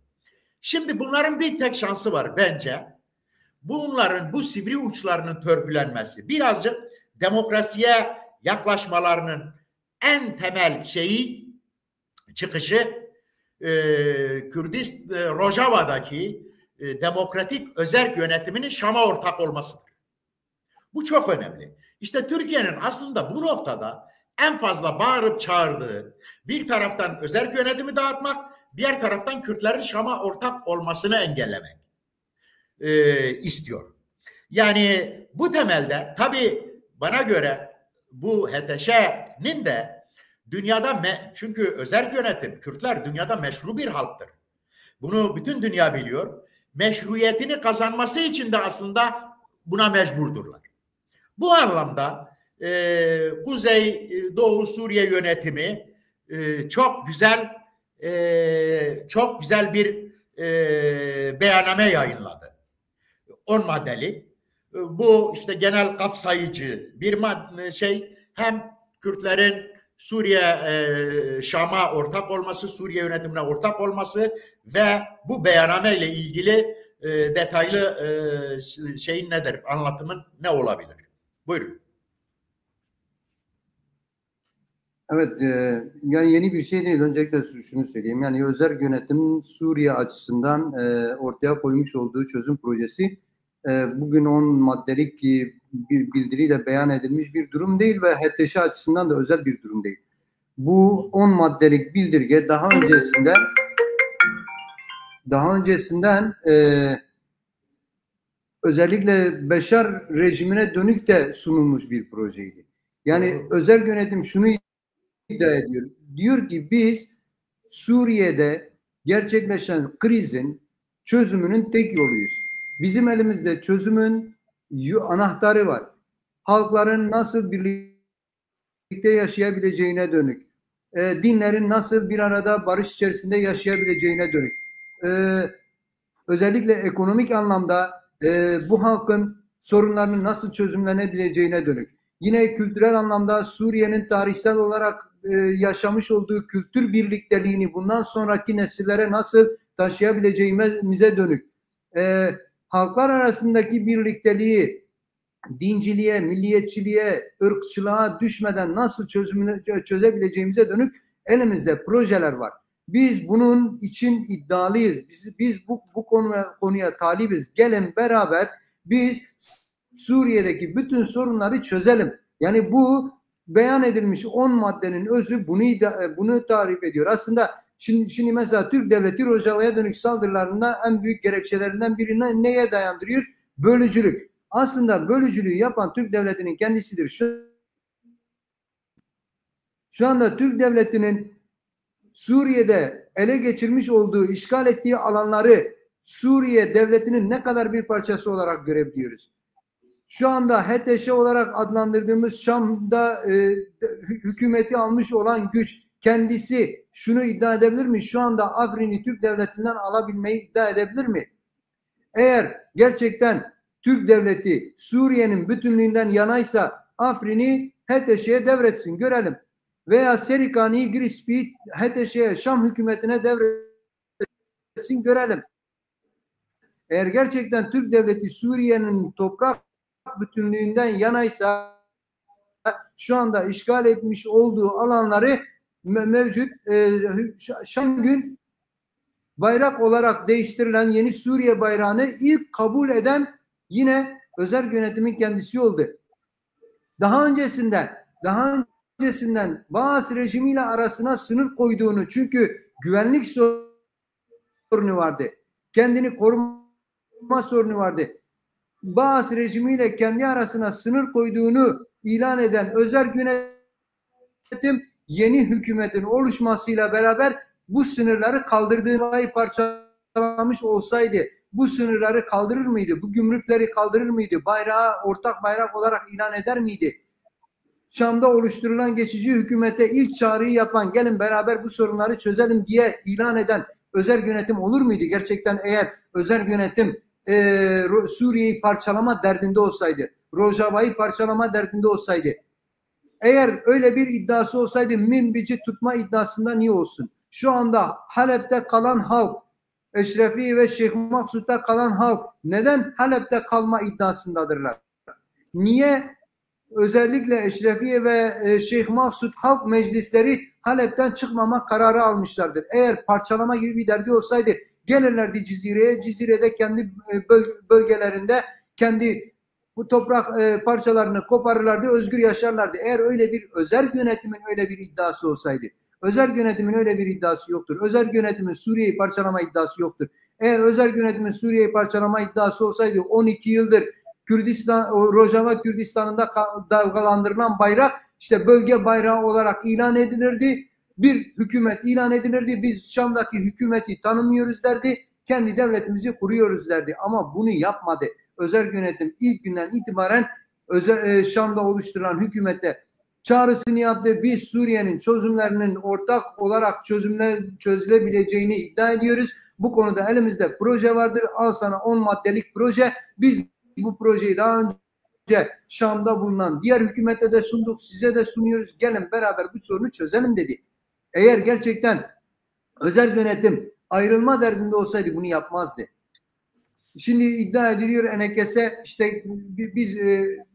Şimdi bunların bir tek şansı var bence. Bunların bu sivri uçlarının törpülenmesi, birazcık demokrasiye yaklaşmalarının en temel çıkışı Rojava'daki demokratik özerk yönetiminin Şam'a ortak olmasıdır. Bu çok önemli. İşte Türkiye'nin aslında bu noktada en fazla bağırıp çağırdığı, bir taraftan özerk yönetimi dağıtmak, diğer taraftan Kürtlerin Şam'a ortak olmasını engellemek istiyor. Yani bu temelde tabii bana göre bu HTŞ'nin de dünyada, çünkü özerk yönetim, Kürtler dünyada meşru bir halktır. Bunu bütün dünya biliyor. Meşruiyetini kazanması için de aslında buna mecburdurlar. Bu anlamda Kuzey Doğu Suriye yönetimi çok güzel bir beyanname yayınladı. 10 maddelik. Bu işte genel kapsayıcı bir hem Kürtlerin Suriye Şam'a ortak olması, Suriye yönetimine ortak olması ve bu beyanname ile ilgili detaylı anlatımın ne olabilir? Buyurun. Evet, yani yeni bir şey değil. Öncelikle şunu söyleyeyim. Yani özerk yönetimin Suriye açısından ortaya koymuş olduğu çözüm projesi bugün 10 maddelik bir bildiriyle beyan edilmiş bir durum değil ve HTŞ açısından da özel bir durum değil. Bu 10 maddelik bildirge daha öncesinden özellikle Beşar rejimine dönük de sunulmuş bir projeydi. Yani özerk yönetim şunu iddia ediyor. Diyor ki biz Suriye'de gerçekleşen krizin çözümünün tek yoluyuz. Bizim elimizde çözümün anahtarı var. Halkların nasıl birlikte yaşayabileceğine dönük, dinlerin nasıl bir arada barış içerisinde yaşayabileceğine dönük, özellikle ekonomik anlamda bu halkın sorunlarının nasıl çözümlenebileceğine dönük. Yine kültürel anlamda Suriye'nin tarihsel olarak yaşamış olduğu kültür birlikteliğini bundan sonraki nesillere nasıl taşıyabileceğimize dönük. Halklar arasındaki birlikteliği dinciliğe, milliyetçiliğe, ırkçılığa düşmeden nasıl çözebileceğimize dönük elimizde projeler var. Biz bunun için iddialıyız. Biz bu konuya talibiz. Gelin beraber biz Suriye'deki bütün sorunları çözelim. Yani bu beyan edilmiş 10 maddenin özü bunu tarif ediyor. Aslında şimdi mesela Türk devleti Rojava'ya dönük saldırılarında en büyük gerekçelerinden birini neye dayandırıyor? Bölücülük. Aslında bölücülüğü yapan Türk devletinin kendisidir. Şu anda Türk devletinin Suriye'de ele geçirmiş olduğu, işgal ettiği alanları Suriye devletinin ne kadar bir parçası olarak görebiliyoruz. Şu anda HTŞ olarak adlandırdığımız Şam'da hükümeti almış olan güç kendisi şunu iddia edebilir mi? Şu anda Afrin'i Türk devletinden alabilmeyi iddia edebilir mi? Eğer gerçekten Türk devleti Suriye'nin bütünlüğünden yanaysa Afrin'i HTŞ'ye devretsin, görelim. Veya Serikani'yi Grispi HTŞ'ye, Şam hükümetine devretsin, görelim. Eğer gerçekten Türk devleti Suriye'nin toprak bütünlüğünden yanaysa şu anda işgal etmiş olduğu alanları mevcut Şangün bayrak olarak değiştirilen yeni Suriye bayrağını ilk kabul eden yine özerk yönetimin kendisi oldu. Daha öncesinden Baas rejimiyle arasına sınır koyduğunu, çünkü güvenlik sorunu vardı. Kendini koruma sorunu vardı. Baas rejimiyle kendi arasına sınır koyduğunu ilan eden özerk yönetim yeni hükümetin oluşmasıyla beraber bu sınırları kaldırdığını parçalamış olsaydı bu sınırları kaldırır mıydı? Bu gümrükleri kaldırır mıydı? Bayrağı ortak bayrak olarak ilan eder miydi? Şam'da oluşturulan geçici hükümete ilk çağrıyı yapan, gelin beraber bu sorunları çözelim diye ilan eden özerk yönetim olur muydu? Gerçekten eğer özerk yönetim Suriye'yi parçalama derdinde olsaydı, Rojava'yı parçalama derdinde olsaydı, eğer öyle bir iddiası olsaydı Minbic'i tutma iddiasında niye olsun? Şu anda Halep'te kalan halk, Eşrefi ve Şeyh Maksud'da kalan halk neden Halep'te kalma iddiasındadırlar? Niye özellikle Eşrefiye ve Şeyh Maksud halk meclisleri Halep'ten çıkmama kararı almışlardır? Eğer parçalama gibi bir derdi olsaydı gelirlerdi Cizire'ye, Cizire'de kendi bölgelerinde kendi bu toprak parçalarını koparırlardı, özgür yaşarlardı. Eğer öyle bir özerk yönetimin öyle bir iddiası olsaydı. Özerk yönetimin öyle bir iddiası yoktur. Özerk yönetimin Suriye'yi parçalama iddiası yoktur. Eğer özerk yönetimin Suriye'yi parçalama iddiası olsaydı 12 yıldır Rojava Kürdistan'ında dalgalandırılan bayrak işte bölge bayrağı olarak ilan edilirdi. Bir hükümet ilan edilirdi. Biz Şam'daki hükümeti tanımıyoruz derdi. Kendi devletimizi kuruyoruz derdi. Ama bunu yapmadı. Özerk yönetim ilk günden itibaren Şam'da oluşturulan hükümete çağrısını yaptı. Biz Suriye'nin çözümlerinin ortak olarak çözülebileceğini iddia ediyoruz. Bu konuda elimizde proje vardır. Al sana 10 maddelik proje. Biz bu projeyi daha önce Şam'da bulunan diğer hükümete de sunduk. Size de sunuyoruz. Gelin beraber bu sorunu çözelim dedi. Eğer gerçekten özerk yönetim ayrılma derdinde olsaydı bunu yapmazdı. Şimdi iddia ediliyor Enekes'e işte biz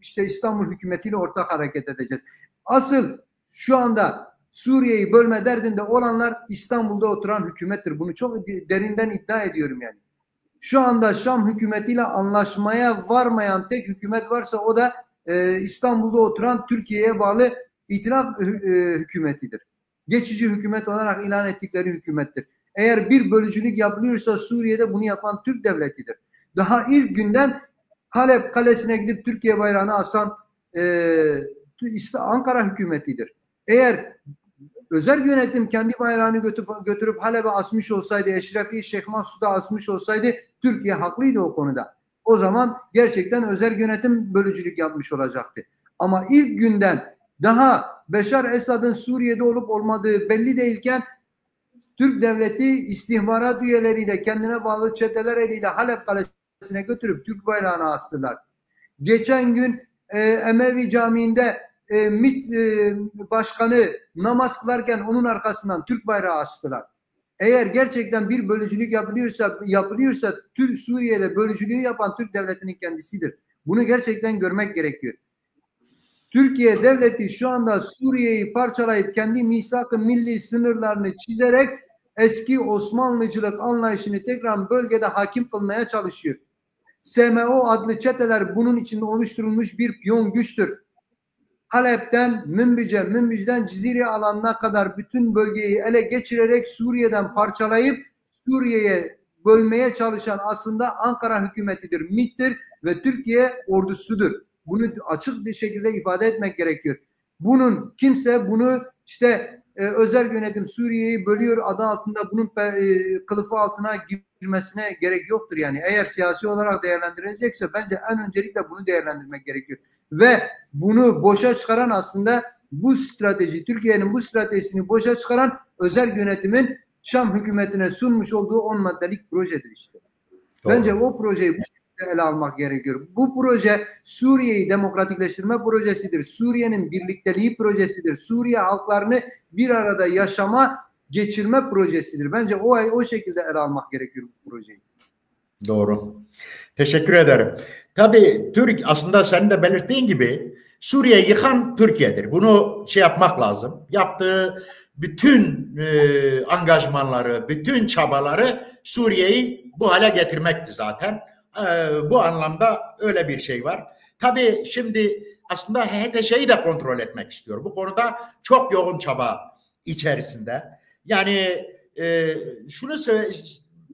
işte İstanbul hükümetiyle ortak hareket edeceğiz. Asıl şu anda Suriye'yi bölme derdinde olanlar İstanbul'da oturan hükümettir. Bunu çok derinden iddia ediyorum yani. Şu anda Şam hükümetiyle anlaşmaya varmayan tek hükümet varsa o da İstanbul'da oturan Türkiye'ye bağlı İtilaf hükümetidir. Geçici hükümet olarak ilan ettikleri hükümettir. Eğer bir bölücülük yapılıyorsa Suriye'de bunu yapan Türk devletidir. Daha ilk günden Halep kalesine gidip Türkiye bayrağını asan Ankara hükümetidir. Eğer özerk yönetim kendi bayrağını götürüp Halep'e asmış olsaydı, Eşrefi Şeyh Maksud'a asmış olsaydı Türkiye haklıydı o konuda. O zaman gerçekten özerk yönetim bölücülük yapmış olacaktı. Ama ilk günden daha Beşar Esad'ın Suriye'de olup olmadığı belli değilken Türk devleti istihbarat üyeleriyle kendine bağlı çeteler eliyle Halep kalesine götürüp Türk bayrağını astılar. Geçen gün Emevi Camii'nde MİT başkanı namaz kılarken onun arkasından Türk bayrağı astılar. Eğer gerçekten bir bölücülük yapılıyorsa Suriye'de bölücülüğü yapan Türk devletinin kendisidir. Bunu gerçekten görmek gerekiyor. Türkiye devleti şu anda Suriye'yi parçalayıp kendi misak-ı milli sınırlarını çizerek eski Osmanlıcılık anlayışını tekrar bölgede hakim kılmaya çalışıyor. SMO adlı çeteler bunun içinde oluşturulmuş bir piyon güçtür. Halep'ten Münbic'den Cizire alanına kadar bütün bölgeyi ele geçirerek Suriye'den parçalayıp Suriye'ye bölmeye çalışan aslında Ankara hükümetidir, MİT'tir ve Türkiye ordusudur. Bunu açık bir şekilde ifade etmek gerekiyor. Kimse bunu işte özel yönetim Suriye'yi bölüyor adı altında bunun kılıfı altına girmesine gerek yoktur. Yani eğer siyasi olarak değerlendirilecekse bence en öncelikle bunu değerlendirmek gerekiyor. Ve bunu boşa çıkaran aslında bu strateji, Türkiye'nin bu stratejisini boşa çıkaran özel yönetimin Şam hükümetine sunmuş olduğu 10 maddelik projedir işte. Doğru. Bence o projeyi bu şekilde ele almak gerekiyor. Bu proje Suriye'yi demokratikleştirme projesidir. Suriye'nin birlikteliği projesidir. Suriye halklarını bir arada yaşama, geçirme projesidir. Bence o şekilde ele almak gerekiyor bu projeyi. Doğru. Teşekkür ederim. Tabii aslında senin de belirttiğin gibi Suriye'yi yıkan Türkiye'dir. Bunu yapmak lazım. Yaptığı bütün angajmanları, bütün çabaları Suriye'yi bu hale getirmekti zaten. Bu anlamda öyle bir şey var. Tabii şimdi aslında HTŞ'yi de kontrol etmek istiyor. Bu konuda çok yoğun çaba içerisinde. Yani şunu söyle,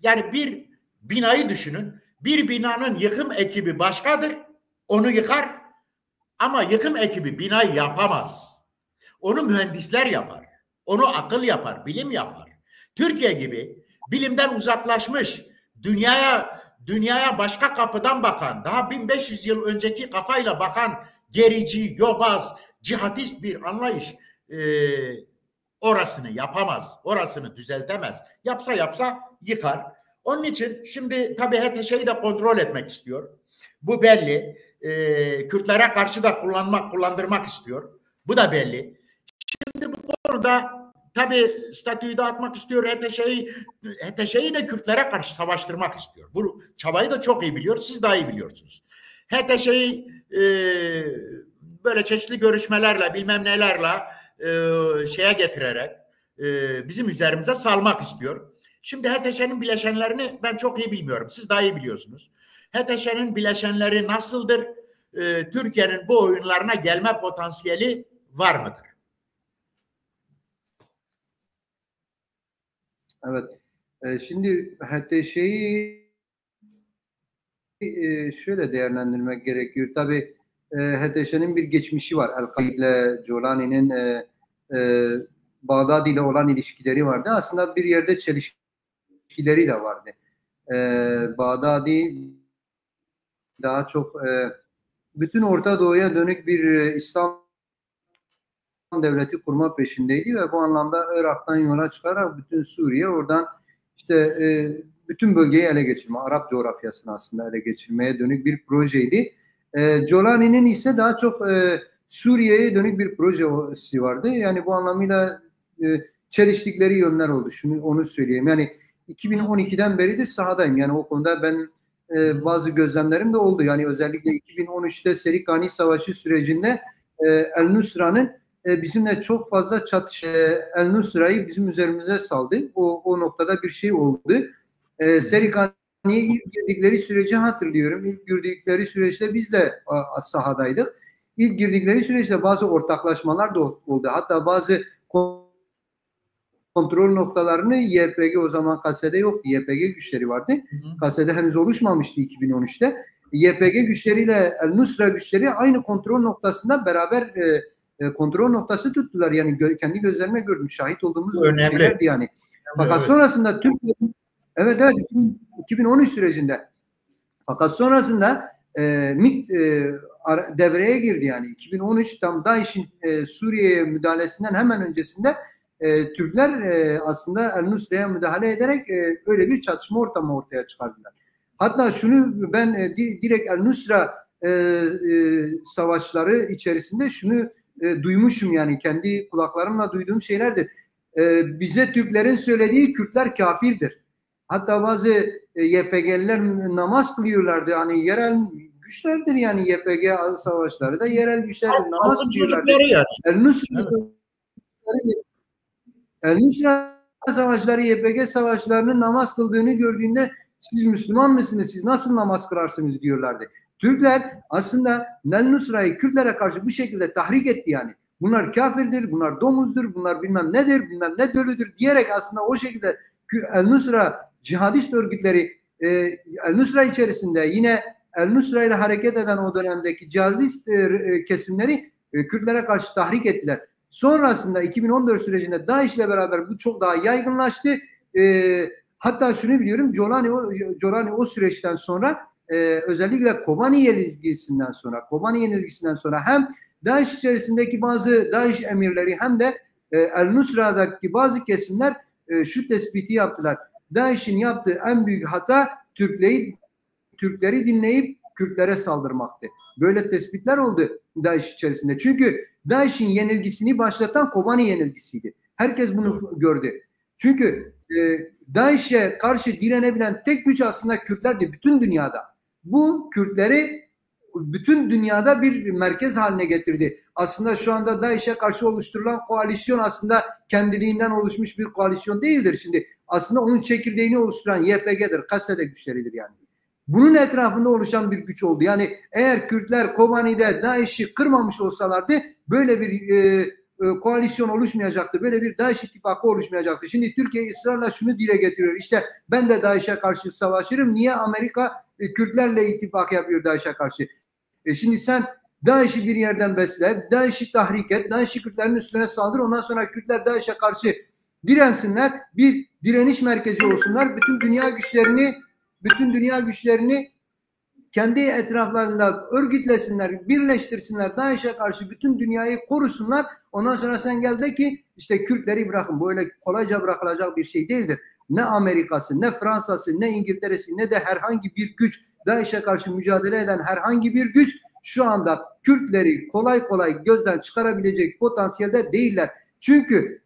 yani bir binayı düşünün. Bir binanın yıkım ekibi başkadır. Onu yıkar ama yıkım ekibi binayı yapamaz. Onu mühendisler yapar. Onu akıl yapar, bilim yapar. Türkiye gibi bilimden uzaklaşmış, dünyaya başka kapıdan bakan, daha 1500 yıl önceki kafayla bakan gerici, yobaz, cihatist bir anlayış orasını yapamaz, orasını düzeltemez. Yapsa yıkar. Onun için şimdi tabii HTŞ'yi de kontrol etmek istiyor. Bu belli. Kürtlere karşı da kullandırmak istiyor. Bu da belli. Şimdi bu konuda tabii statüyü dağıtmak istiyor. HTŞ'yi de Kürtlere karşı savaştırmak istiyor. Bu çabayı da çok iyi biliyor. Siz daha iyi biliyorsunuz. HTŞ'yi böyle çeşitli görüşmelerle bilmem nelerle getirerek bizim üzerimize salmak istiyor. Şimdi HTŞ'nin bileşenlerini ben çok iyi bilmiyorum. Siz daha iyi biliyorsunuz. HTŞ'nin bileşenleri nasıldır? Türkiye'nin bu oyunlarına gelme potansiyeli var mıdır? Evet. Şimdi HTŞ'yi şöyle değerlendirmek gerekiyor. Tabii HTŞ'nin bir geçmişi var. El-Kaid ile Jolani'nin Bağdadi ile olan ilişkileri vardı. Aslında bir yerde çelişkileri de vardı. Bağdadi daha çok bütün Orta Doğu'ya dönük bir İslam devleti kurma peşindeydi ve bu anlamda Irak'tan yola çıkarak bütün Suriye, oradan işte bütün bölgeyi ele geçirme, Arap coğrafyasını aslında ele geçirmeye dönük bir projeydi. Jolani'nin ise daha çok Suriye'ye dönük bir projesi vardı. Yani bu anlamıyla çeliştikleri yönler oldu. Onu söyleyeyim. Yani 2012'den beri de sahadayım. Yani o konuda ben bazı gözlemlerim de oldu. Yani özellikle 2013'te Serikani Savaşı sürecinde El-Nusra'nın bizimle çok fazla El-Nusra'yı bizim üzerimize saldı. O noktada bir şey oldu. Serikani'ye ilk girdikleri süreci hatırlıyorum. İlk girdikleri süreçte biz de sahadaydık. İlk girdikleri süreçte bazı ortaklaşmalar da oldu. Hatta bazı kontrol noktalarını YPG, o zaman KSD yoktu. YPG güçleri vardı. KSD henüz oluşmamıştı 2013'te. YPG güçleriyle El-Nusra güçleri aynı kontrol noktasında beraber kontrol noktası tuttular. Yani kendi gözlerime gördüm. Şahit olduğumuz şeylerdi yani. Fakat sonrasında Türkiye'nin 2013 sürecinde, fakat sonrasında MİT devreye girdi yani. 2013 tam DAEŞ'in Suriye'ye müdahalesinden hemen öncesinde Türkler aslında El-Nusra'ya müdahale ederek öyle bir çatışma ortamı ortaya çıkardılar. Hatta şunu ben direkt El-Nusra savaşları içerisinde şunu duymuşum, yani kendi kulaklarımla duyduğum şeylerdir. Bize Türklerin söylediği Kürtler kafirdir. Hatta bazı YPG'liler namaz kılıyorlardı. Hani yerel güçlerdir yani, YPG savaşları da yerel güçlerdir. Namaz kılıyorlardı. Yani. El-Nusra savaşları, YPG savaşlarının namaz kıldığını gördüğünde siz Müslüman mısınız? Siz nasıl namaz kılarsınız diyorlardı. Türkler aslında El Nusra'yı Kürtlere karşı bu şekilde tahrik etti yani. Bunlar kafirdir, bunlar domuzdur, bunlar bilmem nedir, bilmem ne dölüdür diyerek aslında o şekilde El Nusra cihadist örgütleri El Nusra içerisinde yine El Nusra ile hareket eden o dönemdeki cihadist kesimleri Kürtlere karşı tahrik ettiler. Sonrasında 2014 sürecinde DAEŞ ile beraber bu çok daha yaygınlaştı. Hatta şunu biliyorum, Jolani o süreçten sonra özellikle Kobani yenilgisinden sonra hem DAEŞ içerisindeki bazı DAEŞ emirleri hem de El Nusra'daki bazı kesimler şu tespiti yaptılar. DAEŞ'in yaptığı en büyük hata Türkleri dinleyip Kürtlere saldırmaktı. Böyle tespitler oldu DAEŞ içerisinde. Çünkü DAEŞ'in yenilgisini başlatan Kobani yenilgisiydi. Herkes bunu gördü. Çünkü DAEŞ'e karşı direnebilen tek güç aslında Kürtlerdi bütün dünyada. Bu Kürtleri bütün dünyada bir merkez haline getirdi. Aslında şu anda DAEŞ'e karşı oluşturulan koalisyon aslında kendiliğinden oluşmuş bir koalisyon değildir. Şimdi aslında onun çekirdeğini oluşturan YPG'dir, Kassede güçleridir yani. Bunun etrafında oluşan bir güç oldu. Yani eğer Kürtler Kobani'de DAEŞ'i kırmamış olsalardı böyle bir koalisyon oluşmayacaktı. Böyle bir DAEŞ ittifakı oluşmayacaktı. Şimdi Türkiye ısrarla şunu dile getiriyor. İşte ben de DAEŞ'e karşı savaşırım. Niye Amerika Kürtlerle ittifak yapıyor DAEŞ'e karşı? Şimdi sen DAEŞ'i bir yerden besle, DAEŞ'i tahrik et, DAEŞ'i Kürtlerin üstüne saldır. Ondan sonra Kürtler DAEŞ'e karşı dirensinler. Bir direniş merkezi olsunlar. Bütün dünya güçlerini kendi etraflarında örgütlesinler, birleştirsinler, DAEŞ'e karşı bütün dünyayı korusunlar. Ondan sonra sen gel de ki işte Kürtleri bırakın. Böyle kolayca bırakılacak bir şey değildir. Ne Amerika'sı, ne Fransa'sı, ne İngiltere'si, ne de herhangi bir güç, DAEŞ'e karşı mücadele eden herhangi bir güç şu anda Kürtleri kolay kolay gözden çıkarabilecek potansiyelde değiller. Çünkü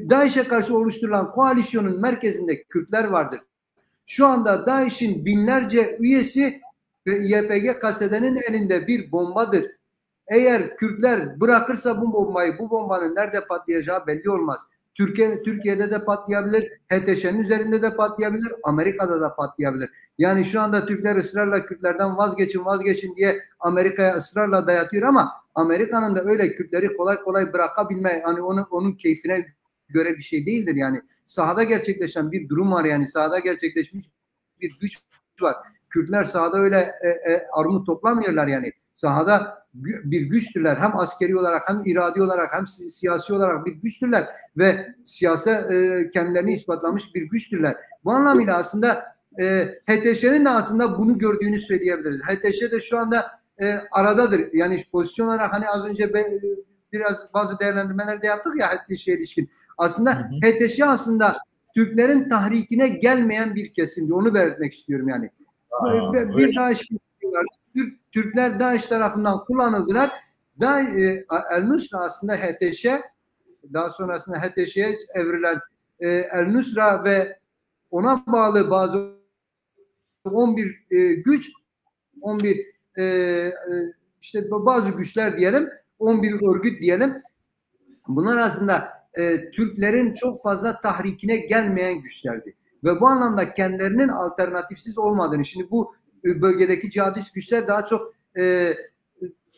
DAEŞ'e karşı oluşturulan koalisyonun merkezinde Kürtler vardır. Şu anda DAEŞ'in binlerce üyesi ve YPG Kassede'nin elinde bir bombadır. Eğer Kürtler bırakırsa bu bombayı, bu bombanın nerede patlayacağı belli olmaz. Türkiye'de de patlayabilir, HTŞ'nin üzerinde de patlayabilir, Amerika'da da patlayabilir. Yani şu anda Türkler ısrarla Kürtlerden vazgeçin diye Amerika'ya ısrarla dayatıyor ama Amerika'nın da öyle Kürtleri kolay kolay bırakabilme, hani onun keyfine göre bir şey değildir yani. Sahada gerçekleşen bir durum var yani, sahada gerçekleşmiş bir güç var. Kürtler sahada öyle armut toplamıyorlar yani. Sahada bir güçtürler. Hem askeri olarak hem iradi olarak hem siyasi olarak bir güçtürler ve siyasete kendilerini ispatlamış bir güçtürler. Bu anlamıyla aslında HTŞ'nin de aslında bunu gördüğünü söyleyebiliriz. HTŞ de şu anda aradadır. Yani pozisyon olarak hani az önce biraz bazı değerlendirmeler de yaptık ya HTŞ'ye ilişkin. Aslında HTŞ aslında Türklerin tahrikine gelmeyen bir kesimdi. Onu belirtmek istiyorum yani. Bir DAEŞ var. Türkler DAEŞ tarafından kullanıldılar. El Nusra aslında HTŞ, daha sonrasında HTŞ'ye evrilen El Nusra ve ona bağlı bazı 11 güç, 11 işte bazı güçler diyelim, 11 örgüt diyelim. Bunlar aslında Türklerin çok fazla tahrikine gelmeyen güçlerdi. Ve bu anlamda kendilerinin alternatifsiz olmadığını, şimdi bu bölgedeki cihadist güçler daha çok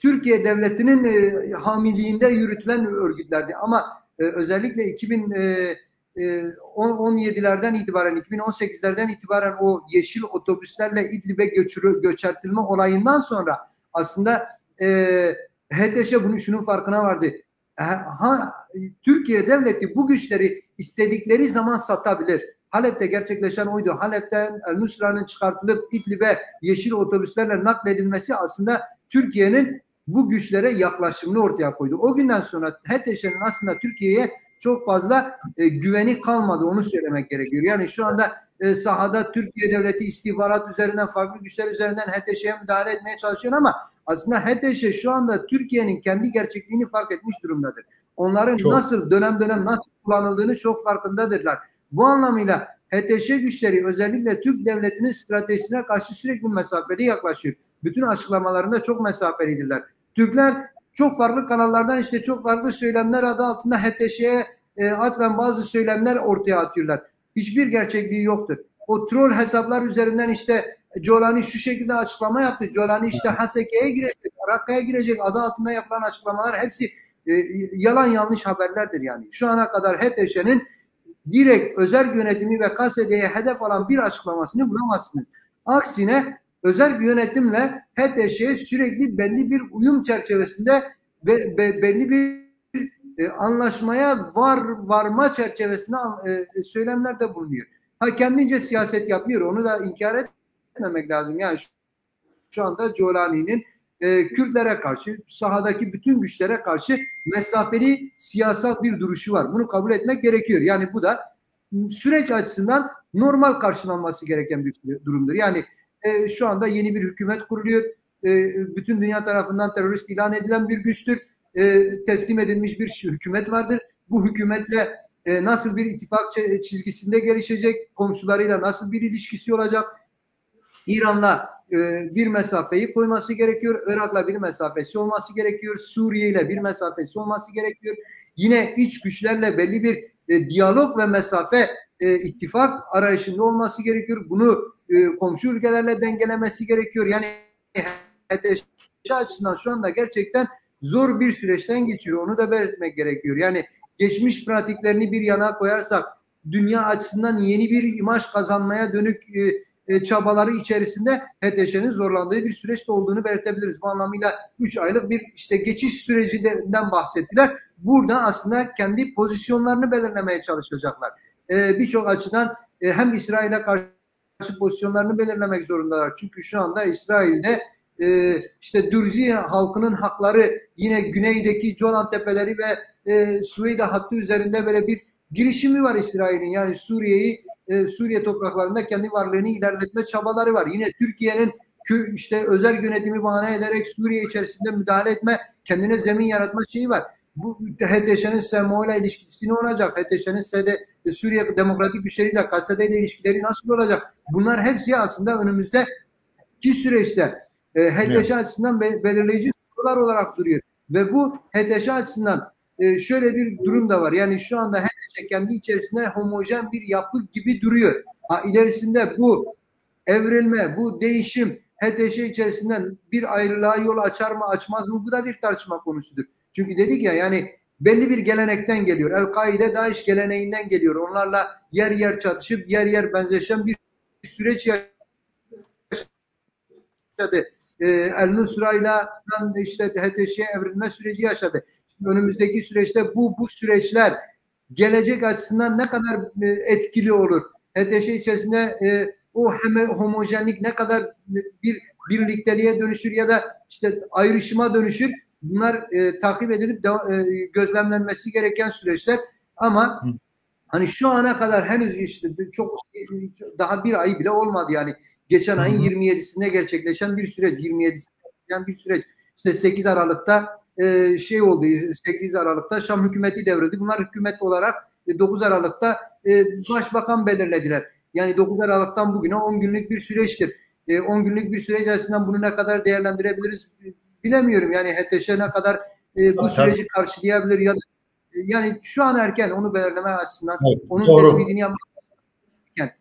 Türkiye devletinin hamiliğinde yürütülen örgütlerdi. Ama özellikle 2017'lerden itibaren, 2018'lerden itibaren o yeşil otobüslerle İdlib'e göçertilme olayından sonra aslında HTŞ şunun farkına vardı. Türkiye devleti bu güçleri istedikleri zaman satabilir. Halep'te gerçekleşen oydu. Halep'ten El Nusra'nın çıkartılıp İdlib'e yeşil otobüslerle nakledilmesi aslında Türkiye'nin bu güçlere yaklaşımını ortaya koydu. O günden sonra HTŞ'nin aslında Türkiye'ye çok fazla güveni kalmadı. Onu söylemek gerekiyor. Yani şu anda sahada Türkiye devleti istihbarat üzerinden, farklı güçler üzerinden HTŞ'ye müdahale etmeye çalışıyor ama aslında HTŞ şu anda Türkiye'nin kendi gerçekliğini fark etmiş durumdadır. Onların nasıl dönem dönem nasıl kullanıldığını çok farkındadırlar. Bu anlamıyla HTŞ güçleri özellikle Türk devletinin stratejisine karşı sürekli mesafeli yaklaşıyor. Bütün açıklamalarında çok mesafelidirler. Türkler çok farklı kanallardan işte çok farklı söylemler adı altında HTŞ'ye atfen bazı söylemler ortaya atıyorlar. Hiçbir gerçekliği yoktur. O troll hesaplar üzerinden işte Jolani şu şekilde açıklama yaptı. Jolani işte Haseke'ye girecek, Rakka'ya girecek adı altında yapılan açıklamalar hepsi yalan yanlış haberlerdir yani. Şu ana kadar HTŞ'nin direkt özel yönetimi ve KSD'ye hedef alan bir açıklamasını bulamazsınız. Aksine özel yönetimle HTŞ'ye sürekli belli bir uyum çerçevesinde ve belli bir anlaşmaya varma çerçevesinde söylemlerde bulunuyor. Ha kendince siyaset yapıyor. Onu da inkar etmemek lazım. Yani şu anda Jolani'nin Kürtlere karşı, sahadaki bütün güçlere karşı mesafeli siyasal bir duruşu var. Bunu kabul etmek gerekiyor. Yani bu da süreç açısından normal karşılanması gereken bir durumdur. Yani şu anda yeni bir hükümet kuruluyor. Bütün dünya tarafından terörist ilan edilen bir güçtür. Teslim edilmiş bir hükümet vardır. Bu hükümetle nasıl bir ittifak çizgisinde gelişecek, komşularıyla nasıl bir ilişkisi olacak, İran'la bir mesafeyi koyması gerekiyor, Irak'la bir mesafesi olması gerekiyor, Suriye ile bir mesafesi olması gerekiyor. Yine iç güçlerle belli bir diyalog ve mesafe ittifak arayışında olması gerekiyor. Bunu komşu ülkelerle dengelemesi gerekiyor. Yani HTŞ açısından şu anda gerçekten zor bir süreçten geçiyor. Onu da belirtmek gerekiyor. Yani geçmiş pratiklerini bir yana koyarsak dünya açısından yeni bir imaj kazanmaya dönük çabaları içerisinde HTŞ'nin zorlandığı bir süreçte olduğunu belirtebiliriz. Bu anlamıyla 3 aylık bir işte geçiş sürecinden bahsettiler. Burada aslında kendi pozisyonlarını belirlemeye çalışacaklar. Birçok açıdan hem İsrail'e karşı pozisyonlarını belirlemek zorundalar. Çünkü şu anda İsrail'de işte Dürzi halkının hakları, yine güneydeki Golan Tepeleri ve Suriye hattı üzerinde böyle bir girişimi var İsrail'in. Yani Suriye topraklarında kendi varlığını ilerletme çabaları var. Yine Türkiye'nin işte özel yönetimi bahane ederek Suriye içerisinde müdahale etme, kendine zemin yaratma şeyi var. Bu HTŞ'nin SMO ile ilişkisi ne olacak? HTŞ'nin Suriye Demokratik Güçleriyle, KSD ile ilişkileri nasıl olacak? Bunlar hepsi aslında önümüzdeki süreçte HTŞ açısından belirleyici sorular olarak duruyor. Ve bu HTŞ açısından şöyle bir durum da var. Yani şu anda HTŞ kendi içerisinde homojen bir yapı gibi duruyor. İlerisinde bu evrilme, bu değişim HTŞ içerisinden bir ayrılığa yol açar mı açmaz mı? Bu da bir tartışma konusudur. Çünkü dedik ya yani belli bir gelenekten geliyor. El-Kaide, DAEŞ geleneğinden geliyor. Onlarla yer yer çatışıp yer yer benzeşen bir süreç yaşadı. El-Nusra'yla işte HTŞ'ye evrilme süreci yaşadı. Şimdi önümüzdeki süreçte bu süreçler gelecek açısından ne kadar etkili olur? HTŞ içerisinde o homojenlik ne kadar bir birlikteliğe dönüşür ya da işte ayrışıma dönüşür? Bunlar takip edilip gözlemlenmesi gereken süreçler. Ama hani şu ana kadar henüz işte çok daha bir ay bile olmadı yani. Geçen ayın 27'sinde gerçekleşen bir süreç. 27'sinde bir süreç. İşte 8 Aralık'ta oldu. 8 Aralık'ta Şam hükümeti devrildi. Bunlar hükümet olarak 9 Aralık'ta başbakan belirlediler. Yani 9 Aralık'tan bugüne 10 günlük bir süreçtir. 10 günlük bir süreç açısından bunu ne kadar değerlendirebiliriz bilemiyorum. Yani HTŞ ne kadar bu süreci karşılayabilir ya da yani şu an erken onu belirleme açısından onun tespitini yapmak erken.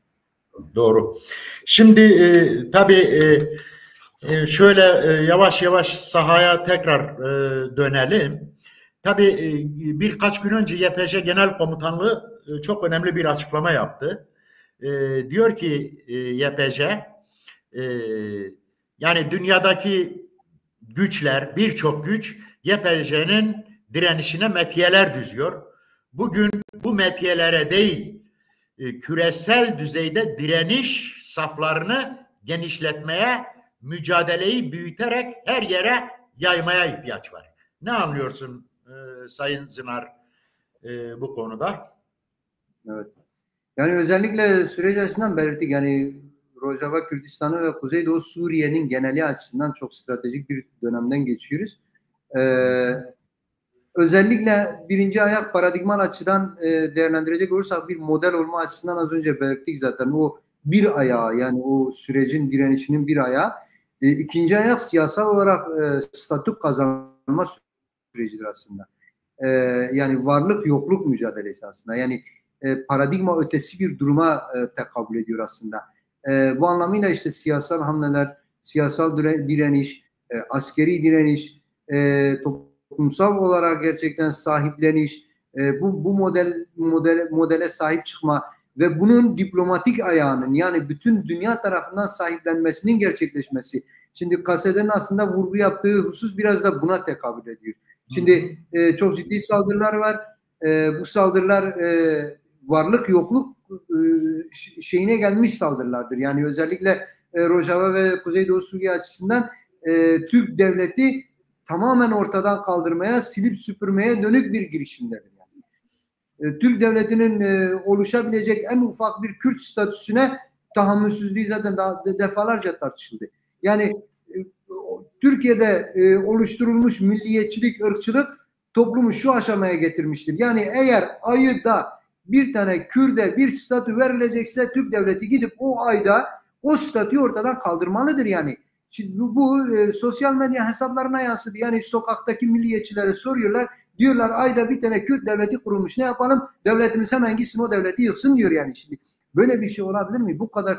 Doğru. Şimdi tabii şöyle yavaş yavaş sahaya tekrar dönelim. Tabii birkaç gün önce YPJ Genel Komutanlığı çok önemli bir açıklama yaptı. Diyor ki YPJ yani dünyadaki güçler, birçok güç YPJ'nin direnişine metiyeler düzüyor. Bugün bu metiyelere değil, küresel düzeyde direniş saflarını genişletmeye, mücadeleyi büyüterek her yere yaymaya ihtiyaç var. Ne anlıyorsun Sayın Zınar bu konuda? Evet. Yani özellikle süreç açısından belirttik. Yani Rojava Kürdistan'ı ve Kuzeydoğu Suriye'nin geneli açısından çok stratejik bir dönemden geçiyoruz. Özellikle birinci ayak paradigmal açıdan değerlendirecek olursak bir model olma açısından az önce belirttik zaten. O bir ayağı yani o sürecin direnişinin bir ayağı. İkinci ayak siyasal olarak statü kazanma sürecidir aslında. yani varlık yokluk mücadelesi aslında. Yani paradigma ötesi bir duruma tekabül ediyor aslında. Bu anlamıyla işte siyasal hamleler, siyasal direniş, askeri direniş, toplumsal olarak gerçekten sahipleniş, bu modele sahip çıkma ve bunun diplomatik ayağının, yani bütün dünya tarafından sahiplenmesinin gerçekleşmesi. Şimdi Kasede'nin aslında vurgu yaptığı husus biraz da buna tekabül ediyor. Şimdi çok ciddi saldırılar var. Bu saldırılar varlık yokluk şeyine gelmiş saldırılardır. Yani özellikle Rojava ve Kuzeydoğu Suriye açısından Türk devleti tamamen ortadan kaldırmaya, silip süpürmeye dönük bir girişimdedir. Yani. Türk devletinin oluşabilecek en ufak bir Kürt statüsüne tahammülsüzlüğü zaten daha defalarca tartışıldı. Yani Türkiye'de oluşturulmuş milliyetçilik, ırkçılık toplumu şu aşamaya getirmiştir. Yani eğer ayda bir tane Kürt'e bir statü verilecekse Türk devleti gidip o ayda o statüyü ortadan kaldırmalıdır yani. Şimdi bu sosyal medya hesaplarına yansıdı. Yani sokaktaki milliyetçilere soruyorlar. Diyorlar ayda bir tane Kürt devleti kurulmuş. Ne yapalım? Devletimiz hemen gitsin o devleti yıksın diyor yani şimdi. Böyle bir şey olabilir mi? Bu kadar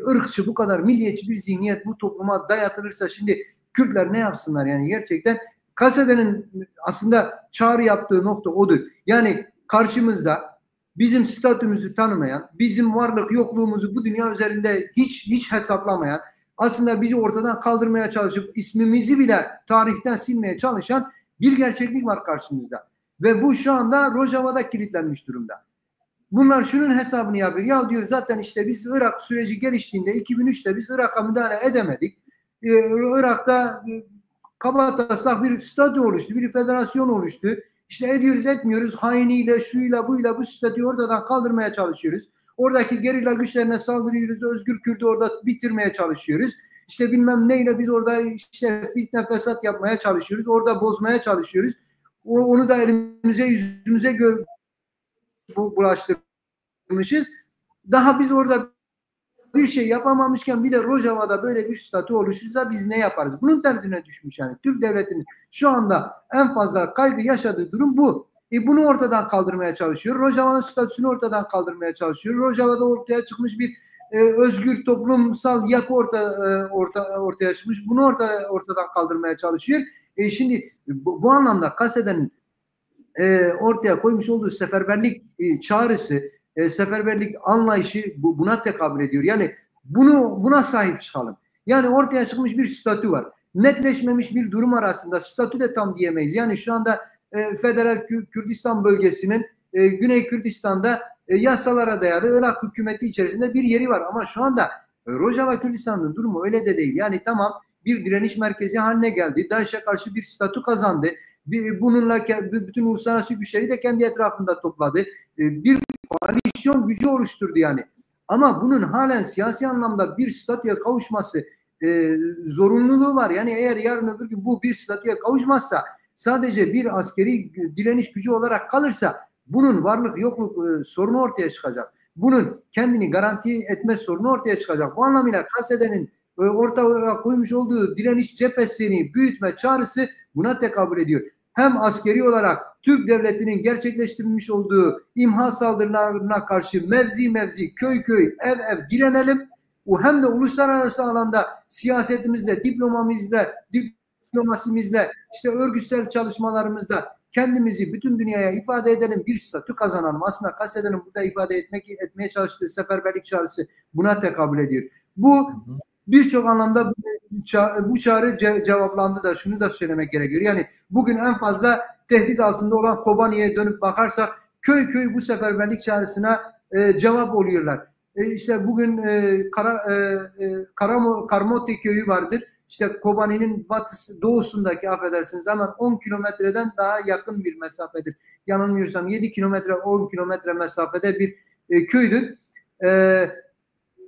ırkçı, bu kadar milliyetçi bir zihniyet bu topluma dayatılırsa şimdi Kürtler ne yapsınlar yani gerçekten? Kasede'nin aslında çağrı yaptığı nokta odur. Yani karşımızda bizim statümüzü tanımayan, bizim varlık yokluğumuzu bu dünya üzerinde hiç hesaplamayan, aslında bizi ortadan kaldırmaya çalışıp ismimizi bile tarihten silmeye çalışan bir gerçeklik var karşımızda. Ve bu şu anda Rojava'da kilitlenmiş durumda. Bunlar şunun hesabını yapıyor. Ya diyor zaten işte biz Irak süreci geliştiğinde 2003'te biz Irak'a müdahale edemedik. Irak'ta kabataslak bir statü oluştu, bir federasyon oluştu. İşte ediyoruz etmiyoruz hainiyle, şuyla, buyla bu statüyü ortadan kaldırmaya çalışıyoruz. Oradaki gerilla güçlerine saldırıyoruz, Özgür Kürt'ü orada bitirmeye çalışıyoruz. İşte bilmem neyle biz orada işte fitne fesat yapmaya çalışıyoruz, orada bozmaya çalışıyoruz. Onu da elimize yüzümüze bulaştırmışız. Daha biz orada bir şey yapamamışken bir de Rojava'da böyle bir statü oluşursa biz ne yaparız? Bunun derdine düşmüş yani. Türk devletinin şu anda en fazla kaygı yaşadığı durum bu. Bunu ortadan kaldırmaya çalışıyor. Rojava'nın statüsünü ortadan kaldırmaya çalışıyor. Rojava'da ortaya çıkmış bir özgür toplumsal yapı ortaya çıkmış. Bunu ortadan kaldırmaya çalışıyor. Şimdi bu anlamda Kasede'nin ortaya koymuş olduğu seferberlik çağrısı, seferberlik anlayışı buna tekabül ediyor. Yani buna sahip çıkalım. Yani ortaya çıkmış bir statü var. Netleşmemiş bir durum arasında statü de tam diyemeyiz. Yani şu anda Federal Kürdistan bölgesinin Güney Kürdistan'da yasalara dayalı Irak hükümeti içerisinde bir yeri var. Ama şu anda Rojava Kürdistan'ın durumu öyle de değil. Yani tamam bir direniş merkezi haline geldi. DAEŞ'e karşı bir statü kazandı. Bununla bütün uluslararası güçleri de kendi etrafında topladı. Bir koalisyon gücü oluşturdu yani. Ama bunun halen siyasi anlamda bir statüye kavuşması zorunluluğu var. Yani eğer yarın öbür gün bu bir statüye kavuşmazsa sadece bir askeri direniş gücü olarak kalırsa bunun varlık yokluk sorunu ortaya çıkacak. Bunun kendini garanti etme sorunu ortaya çıkacak. Bu anlamıyla Kasede'nin ortaya koymuş olduğu direniş cephesini büyütme çağrısı buna tekabül ediyor. Hem askeri olarak Türk devletinin gerçekleştirmiş olduğu imha saldırılarına karşı mevzi, köy, ev direnelim. Hem de uluslararası alanda siyasetimizle, diplomasimizle, işte örgütsel çalışmalarımızda kendimizi bütün dünyaya ifade edelim, bir statü kazanalım. Aslında Kasede'nin burada ifade etmeye çalıştığı seferberlik çağrısı buna tekabül ediyor. Bu birçok anlamda bu çağrı cevaplandı da şunu da söylemek gerekiyor. Yani bugün en fazla tehdit altında olan Kobani'ye dönüp bakarsak köy bu seferberlik çağrısına cevap oluyorlar. İşte bugün Karmoti köyü vardır. İşte Kobani'nin doğusundaki affedersiniz hemen 10 kilometreden daha yakın bir mesafedir. Yanılmıyorsam 7 kilometre 10 kilometre mesafede bir köydür.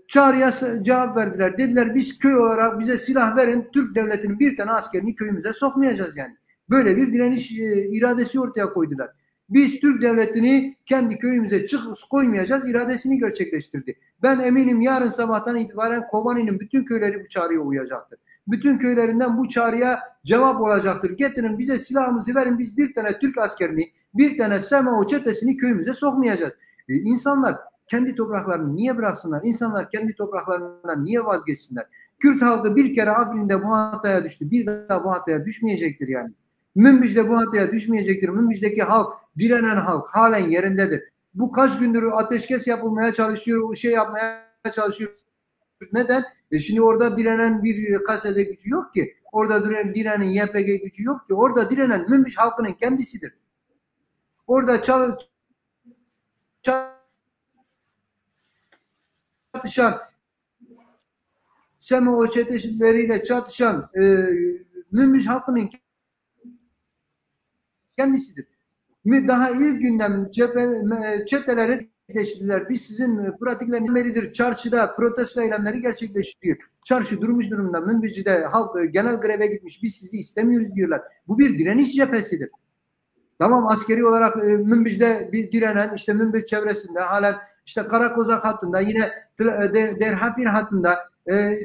Çağrıya cevap verdiler. Dediler biz köy olarak bize silah verin. Türk devletinin bir tane askerini köyümüze sokmayacağız yani. Böyle bir direniş iradesi ortaya koydular. Biz Türk devletini kendi köyümüze koymayacağız iradesini gerçekleştirdi. Ben eminim yarın sabahtan itibaren Kobani'nin bütün köyleri bu çağrıya uyacaktır. bütün köylerinden bu çağrıya cevap olacaktır. Getirin bize silahımızı verin, biz bir tane Türk askerini, bir tane SMO çetesini köyümüze sokmayacağız. İnsanlar kendi topraklarını niye bıraksınlar? İnsanlar kendi topraklarından niye vazgeçsinler? Kürt halkı bir kere Afrin'de bu hataya düştü. Bir daha bu hataya düşmeyecektir yani. Münbij'de bu hataya düşmeyecektir. Münbij'deki halk, direnen halk halen yerindedir. Bu kaç gündür ateşkes yapılmaya çalışıyor, şey yapmaya çalışıyor. Neden? Şimdi orada direnen bir kasede gücü yok ki. Orada direnen YPG gücü yok ki. Orada direnen Münbiş halkının kendisidir. Orada çatışan SMO çeteleriyle çatışan Münbiş halkının kendisidir. Daha ilk günden çeteleri gerçekleştirdiler. Biz sizin pratikleriniz çarşıda protesto eylemleri gerçekleştiriyor. Çarşı durmuş durumda. Münbici'de halk genel greve gitmiş. Biz sizi istemiyoruz diyorlar. Bu bir direniş cephesidir. Tamam, askeri olarak Münbici'de bir direnen, işte Münbic çevresinde halen işte Karakozak hattında, yine Derhafir hattında,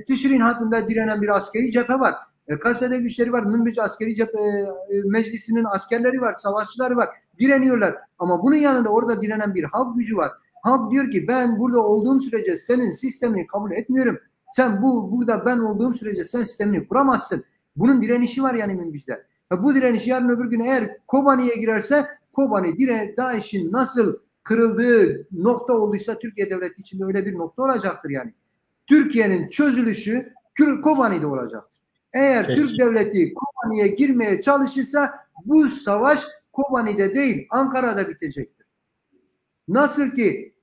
Tişrin hattında direnen bir askeri cephe var. Kasede güçleri var. Münbic askeri cephe meclisinin askerleri var, savaşçıları var. Direniyorlar. Ama bunun yanında orada direnen bir halk gücü var. Halk diyor ki ben burada olduğum sürece senin sistemini kabul etmiyorum. Sen burada ben olduğum sürece sen sistemini kuramazsın. Bunun direnişi var yani Münbic'de. Bu direniş yarın öbür gün eğer Kobani'ye girerse, Kobani DAEŞ'in nasıl kırıldığı nokta olduysa Türkiye devleti içinde öyle bir nokta olacaktır yani. Türkiye'nin çözülüşü Kobani'de olacaktır. Eğer Türk devleti Kobani'ye girmeye çalışırsa bu savaş Kobani'de değil Ankara'da bitecektir. Nasıl ki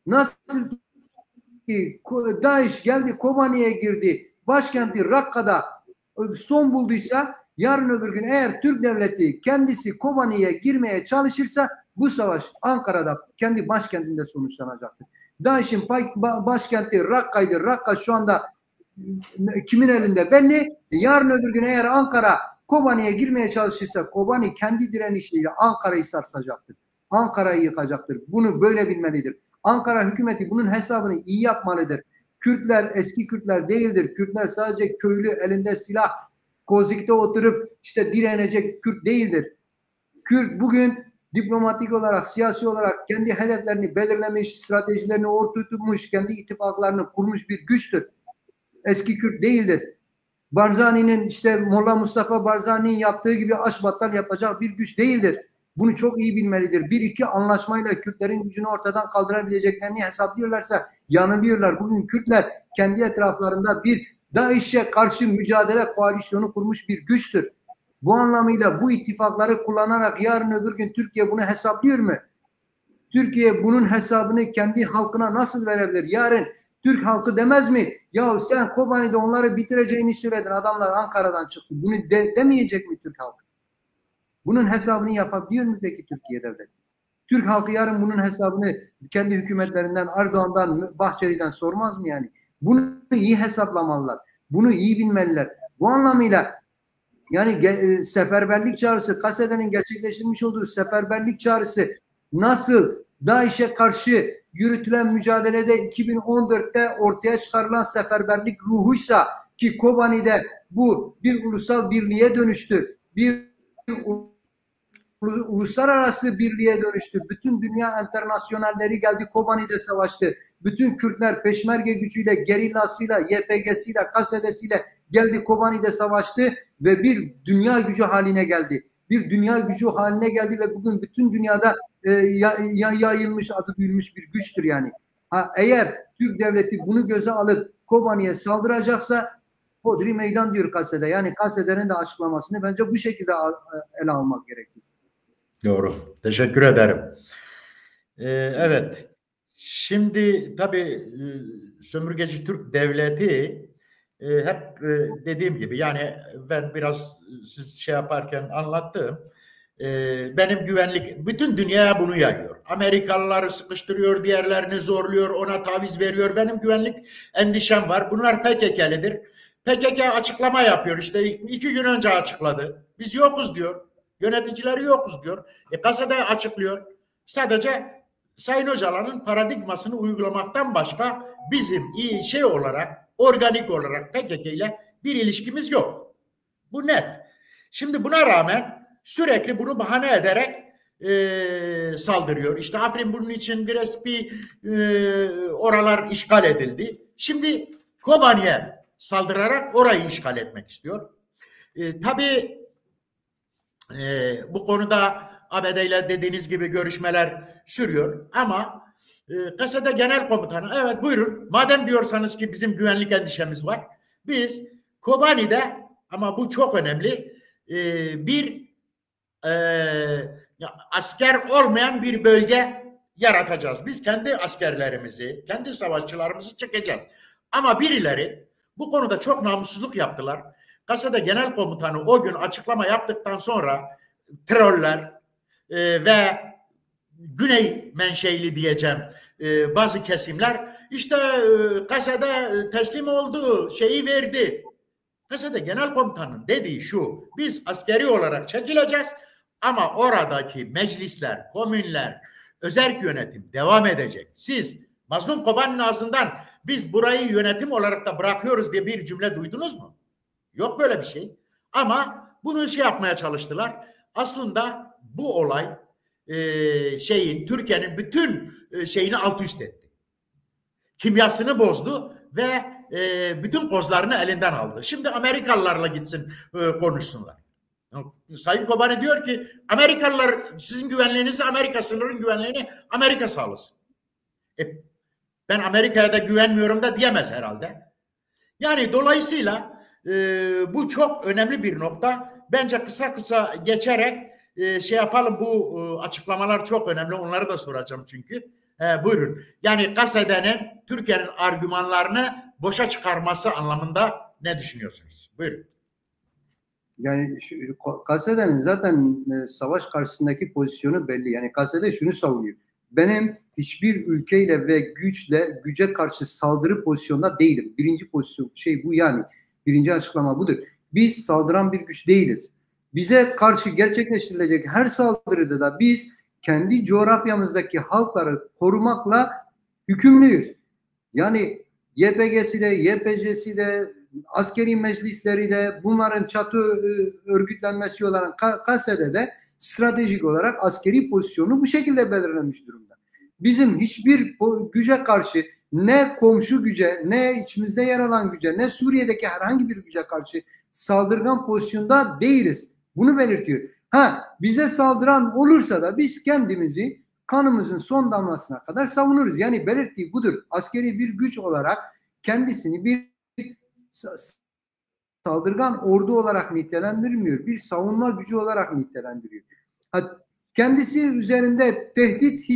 DAEŞ geldi Kobani'ye girdi, başkenti Rakka'da son bulduysa, yarın öbür gün eğer Türk devleti kendisi Kobani'ye girmeye çalışırsa bu savaş Ankara'da kendi başkentinde sonuçlanacaktır. DAEŞ'in başkenti Rakka'ydı. Rakka şu anda kimin elinde belli. Yarın öbür gün eğer Ankara Kobani'ye girmeye çalışırsa Kobani kendi direnişiyle Ankara'yı sarsacaktır. Ankara'yı yıkacaktır. Bunu böyle bilmelidir. Ankara hükümeti bunun hesabını iyi yapmalıdır. Kürtler eski Kürtler değildir. Kürtler sadece köylü, elinde silah, kozikte oturup işte direnecek Kürt değildir. Kürt bugün diplomatik olarak, siyasi olarak kendi hedeflerini belirlemiş, stratejilerini oturtmuş, kendi ittifaklarını kurmuş bir güçtür. Eski Kürt değildir. Barzani'nin, işte Molla Mustafa Barzani'nin yaptığı gibi aşbattal yapacak bir güç değildir. Bunu çok iyi bilmelidir. Bir iki anlaşmayla Kürtlerin gücünü ortadan kaldırabileceklerini hesaplıyorlarsa yanılıyorlar. Bugün Kürtler kendi etraflarında bir DAEŞ'e karşı mücadele koalisyonu kurmuş bir güçtür. Bu anlamıyla bu ittifakları kullanarak yarın öbür gün Türkiye bunu hesaplıyor mu? Türkiye bunun hesabını kendi halkına nasıl verebilir? Yarın Türk halkı demez mi? Ya sen Kobani'de onları bitireceğini söyledin. Adamlar Ankara'dan çıktı. Bunu demeyecek mi Türk halkı? Bunun hesabını yapabiliyor mu peki Türkiye devleti? Türk halkı yarın bunun hesabını kendi hükümetlerinden, Erdoğan'dan, Bahçeli'den sormaz mı yani? Bunu iyi hesaplamalılar. Bunu iyi bilmeliler. Bu anlamıyla yani seferberlik çağrısı, Kasede'nin gerçekleştirmiş olduğu seferberlik çağrısı nasıl DAEŞ'e karşı yürütülen mücadelede 2014'te ortaya çıkarılan seferberlik ruhuysa, ki Kobani'de bu bir ulusal birliğe dönüştü. Bir uluslararası birliğe dönüştü. Bütün dünya internasyonelleri geldi Kobani'de savaştı. Bütün Kürtler peşmerge gücüyle, gerillasıyla, YPG'siyle, Kasedesiyle geldi Kobani'de savaştı ve bir dünya gücü haline geldi. Bir dünya gücü haline geldi ve bugün bütün dünyada yayılmış, adı duyulmuş bir güçtür yani. Eğer Türk devleti bunu göze alıp Kobani'ye saldıracaksa Hodri meydan diyor Kasede. Yani Kasede'nin de açıklamasını bence bu şekilde ele almak gerekiyor. Doğru. Teşekkür ederim. Evet. Şimdi tabii sömürgeci Türk devleti hep dediğim gibi, yani ben biraz siz şey yaparken anlattım. Benim güvenlik, bütün dünyaya bunu yayıyor. Amerikalıları sıkıştırıyor, diğerlerini zorluyor, ona taviz veriyor. Benim güvenlik endişem var. Bunlar PKK'lidir. PKK açıklama yapıyor, işte 2 gün önce açıkladı. Biz yokuz diyor. Yöneticileri yokuz diyor. Kasede açıklıyor. Sadece Sayın Öcalan'ın paradigmasını uygulamaktan başka bizim iyi şey olarak, organik olarak PKK ile bir ilişkimiz yok. Bu net. Şimdi buna rağmen sürekli bunu bahane ederek saldırıyor. İşte Afrin bunun için Giresun'u oralar işgal edildi. Şimdi Kobani'ye saldırarak orayı işgal etmek istiyor. Tabii bu konuda ABD ile dediğiniz gibi görüşmeler sürüyor ama Kasada Genel Komutanı evet buyurun madem diyorsanız ki bizim güvenlik endişemiz var biz Kobani'de ama bu çok önemli bir asker olmayan bir bölge yaratacağız. Biz kendi askerlerimizi, kendi savaşçılarımızı çekeceğiz. Ama birileri bu konuda çok namussuzluk yaptılar. Kasada Genel Komutanı o gün açıklama yaptıktan sonra troller ve Güney menşeili diyeceğim bazı kesimler işte Kasada teslim oldu, şeyi verdi. Kasada Genel Komutanı'nın dediği şu, biz askeri olarak çekileceğiz ama oradaki meclisler, komünler, özerk yönetim devam edecek. Siz Mazlum Kobani'nin ağzından biz burayı yönetim olarak da bırakıyoruz diye bir cümle duydunuz mu? Yok böyle bir şey. Ama bunu yapmaya çalıştılar. Aslında bu olay Türkiye'nin bütün şeyini alt üst etti. Kimyasını bozdu ve bütün kozlarını elinden aldı. Şimdi Amerikalılarla gitsin konuşsunlar. Sayın Kobani diyor ki Amerikalılar sizin güvenliğinizi Amerika sınırın güvenliğini Amerika sağlasın. Ben Amerika'ya da güvenmiyorum da diyemez herhalde. Yani dolayısıyla bu çok önemli bir nokta. Bence kısa kısa geçerek yapalım bu açıklamalar çok önemli. Onları da soracağım çünkü. Buyurun. Yani Kasede'nin Türkiye'nin argümanlarını boşa çıkarması anlamında ne düşünüyorsunuz? Buyurun. Yani Kasede'nin zaten savaş karşısındaki pozisyonu belli. Yani Kasede şunu savunuyor. Benim hiçbir ülkeyle ve güce karşı saldırı pozisyonda değilim. Birinci pozisyon bu yani. Birinci açıklama budur. Biz saldıran bir güç değiliz. Bize karşı gerçekleştirilecek her saldırıda da biz kendi coğrafyamızdaki halkları korumakla yükümlüyüz. Yani YPG'si de, YPC'si de, askeri meclisleri de bunların çatı örgütlenmesi olan Kasede'de stratejik olarak askeri pozisyonu bu şekilde belirlenmiş durumda. Bizim hiçbir güce karşı ne komşu güce, ne içimizde yer alan güce, ne Suriye'deki herhangi bir güce karşı saldırgan pozisyonda değiliz. Bunu belirtiyor. Bize saldıran olursa da biz kendimizi kanımızın son damlasına kadar savunuruz. Yani belirttiği budur. Askeri bir güç olarak kendisini bir saldırgan ordu olarak nitelendirmiyor. Bir savunma gücü olarak nitelendiriyor. Kendisi üzerinde tehdit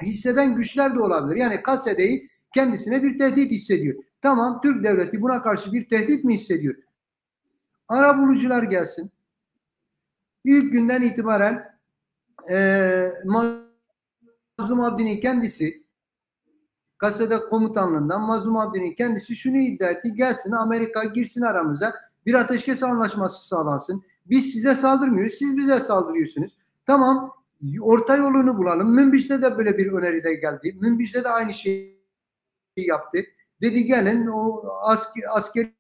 hisseden güçler de olabilir. Yani Kasede'yi kendisine bir tehdit hissediyor. Tamam, Türk devleti buna karşı bir tehdit mi hissediyor? Arabulucular gelsin. İlk günden itibaren Mazlum Abdi'nin kendisi Kasede komutanlığından Mazlum Abdi'nin kendisi şunu iddia etti. Gelsin Amerika girsin aramıza. Bir ateşkes anlaşması sağlansın. Biz size saldırmıyoruz. Siz bize saldırıyorsunuz. Tamam. Orta yolunu bulalım. Münbiş'te de böyle bir öneri de geldi. Münbiş'te de aynı şeyi yaptı. Dedi gelin o askeri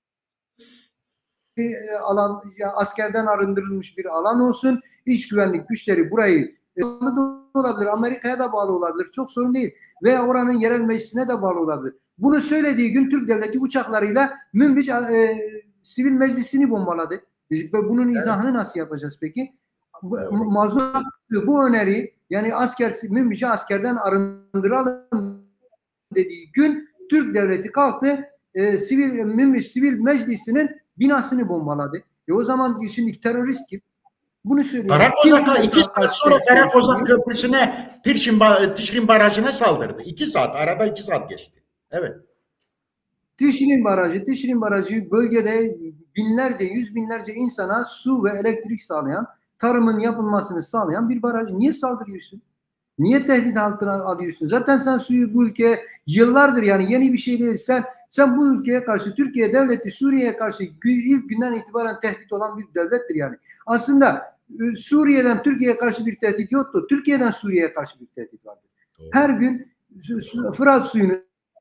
alan, askerden arındırılmış bir alan olsun. İç güvenlik güçleri burayı olabilir. Amerika'ya da bağlı olabilir. Çok sorun değil. Veya oranın yerel meclisine de bağlı olabilir. Bunu söylediği gün Türk devleti uçaklarıyla Münbiç sivil meclisini bombaladı. Bunun izahını nasıl yapacağız peki? Mazlum bu öneri yani Münbiç'i askerden arındıralım dediği gün Türk devleti kalktı Münbiç sivil meclisinin binasını bombaladı. O zaman şimdi terörist kim? Bunu söylüyor. Karakozak'a 2 saat sonra Karakozak Köprüsü'ne Tişrin Barajı'na saldırdı. 2 saat. Arada 2 saat geçti. Evet. Tişrin Barajı bölgede binlerce, yüz binlerce insana su ve elektrik sağlayan, tarımın yapılmasını sağlayan bir baraj. Niye saldırıyorsun? Niye tehdit altına alıyorsun? Zaten sen suyu bu ülkeye yıllardır yani yeni bir şey değil. Sen bu ülkeye karşı Türkiye devleti Suriye'ye karşı ilk günden itibaren tehdit olan bir devlettir yani. Aslında Suriye'den Türkiye'ye karşı bir tehdit yoktu. Türkiye'den Suriye'ye karşı bir tehdit vardı. Doğru. Her gün Fırat suyunu,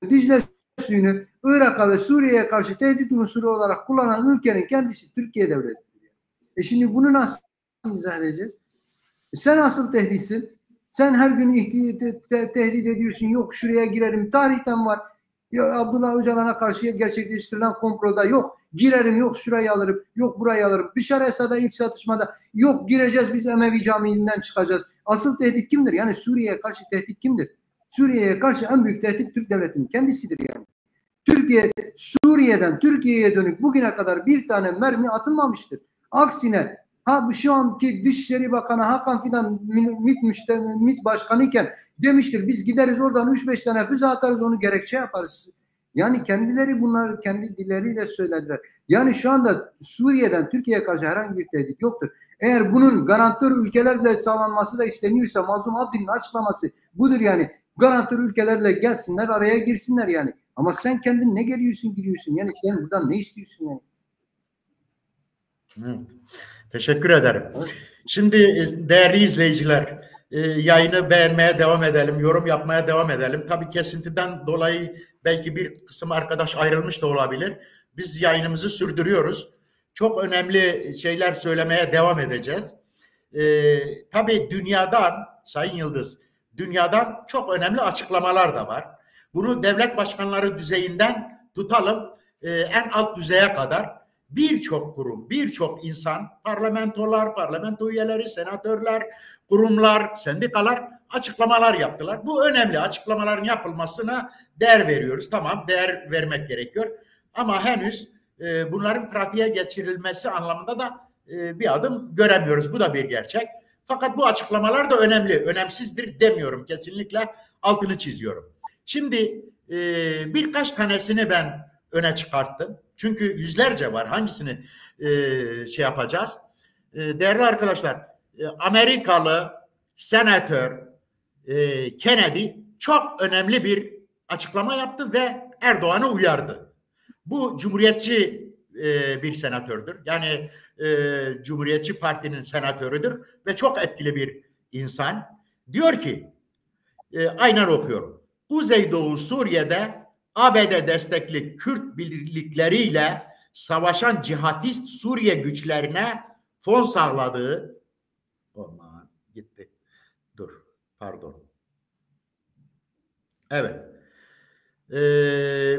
Dicle suyunu Irak'a ve Suriye'ye karşı tehdit unsuru olarak kullanan ülkenin kendisi Türkiye devletidir. Şimdi bunu nasıl izah edeceğiz? Sen asıl tehditsin. Sen her gün tehdit ediyorsun. Yok şuraya girerim. Tarihten var. Ya Abdullah Öcalan'a karşı gerçekleştirilen komploda yok girerim, yok şurayı alırım, yok burayı alırım. Bişar Esad'a ilk çatışmada yok gireceğiz biz Emevi Camii'nden çıkacağız. Asıl tehdit kimdir? Yani Suriye'ye karşı tehdit kimdir? Suriye'ye karşı en büyük tehdit Türk devletinin kendisidir yani. Suriye'den Türkiye'ye dönük bugüne kadar bir tane mermi atılmamıştır. Aksine şu anki Dışişleri Bakanı Hakan Fidan MİT Başkanı iken demiştir biz gideriz oradan 3-5 tane füze atarız onu gerekçe yaparız. Yani kendileri bunları kendi dilleriyle söylediler. Yani şu anda Suriye'den Türkiye'ye karşı herhangi bir tehdit yoktur. Eğer bunun garantör ülkelerle sağlanması da isteniyorsa Mazlum Abdi'nin açıklaması budur yani. Garantör ülkelerle gelsinler araya girsinler yani. Ama sen kendin ne giriyorsun? Yani sen buradan ne istiyorsun yani? Teşekkür ederim. Şimdi değerli izleyiciler, yayını beğenmeye devam edelim, yorum yapmaya devam edelim. Tabii kesintiden dolayı belki bir kısım arkadaş ayrılmış da olabilir. Biz yayınımızı sürdürüyoruz. Çok önemli şeyler söylemeye devam edeceğiz. Tabii dünyadan, Sayın Yıldız, dünyadan çok önemli açıklamalar da var. Bunu devlet başkanları düzeyinden tutalım en alt düzeye kadar birçok kurum, birçok insan, parlamentolar, parlamento üyeleri, senatörler, kurumlar, sendikalar açıklamalar yaptılar. Bu önemli. Açıklamaların yapılmasına değer veriyoruz. Tamam, değer vermek gerekiyor. Ama henüz bunların pratiğe geçirilmesi anlamında da bir adım göremiyoruz. Bu da bir gerçek. Fakat bu açıklamalar da önemli. Önemsizdir demiyorum. Kesinlikle altını çiziyorum. Şimdi birkaç tanesini ben öne çıkarttım. Çünkü yüzlerce var. Hangisini şey yapacağız? Değerli arkadaşlar, Amerikalı senatör Kennedy çok önemli bir açıklama yaptı ve Erdoğan'ı uyardı. Bu cumhuriyetçi bir senatördür. Yani Cumhuriyetçi Parti'nin senatörüdür ve çok etkili bir insan. Diyor ki, aynen okuyorum. Kuzeydoğu Suriye'de ABD destekli Kürt birlikleriyle savaşan cihatist Suriye güçlerine fon sağladığı aman gitti. Dur. Pardon. Evet.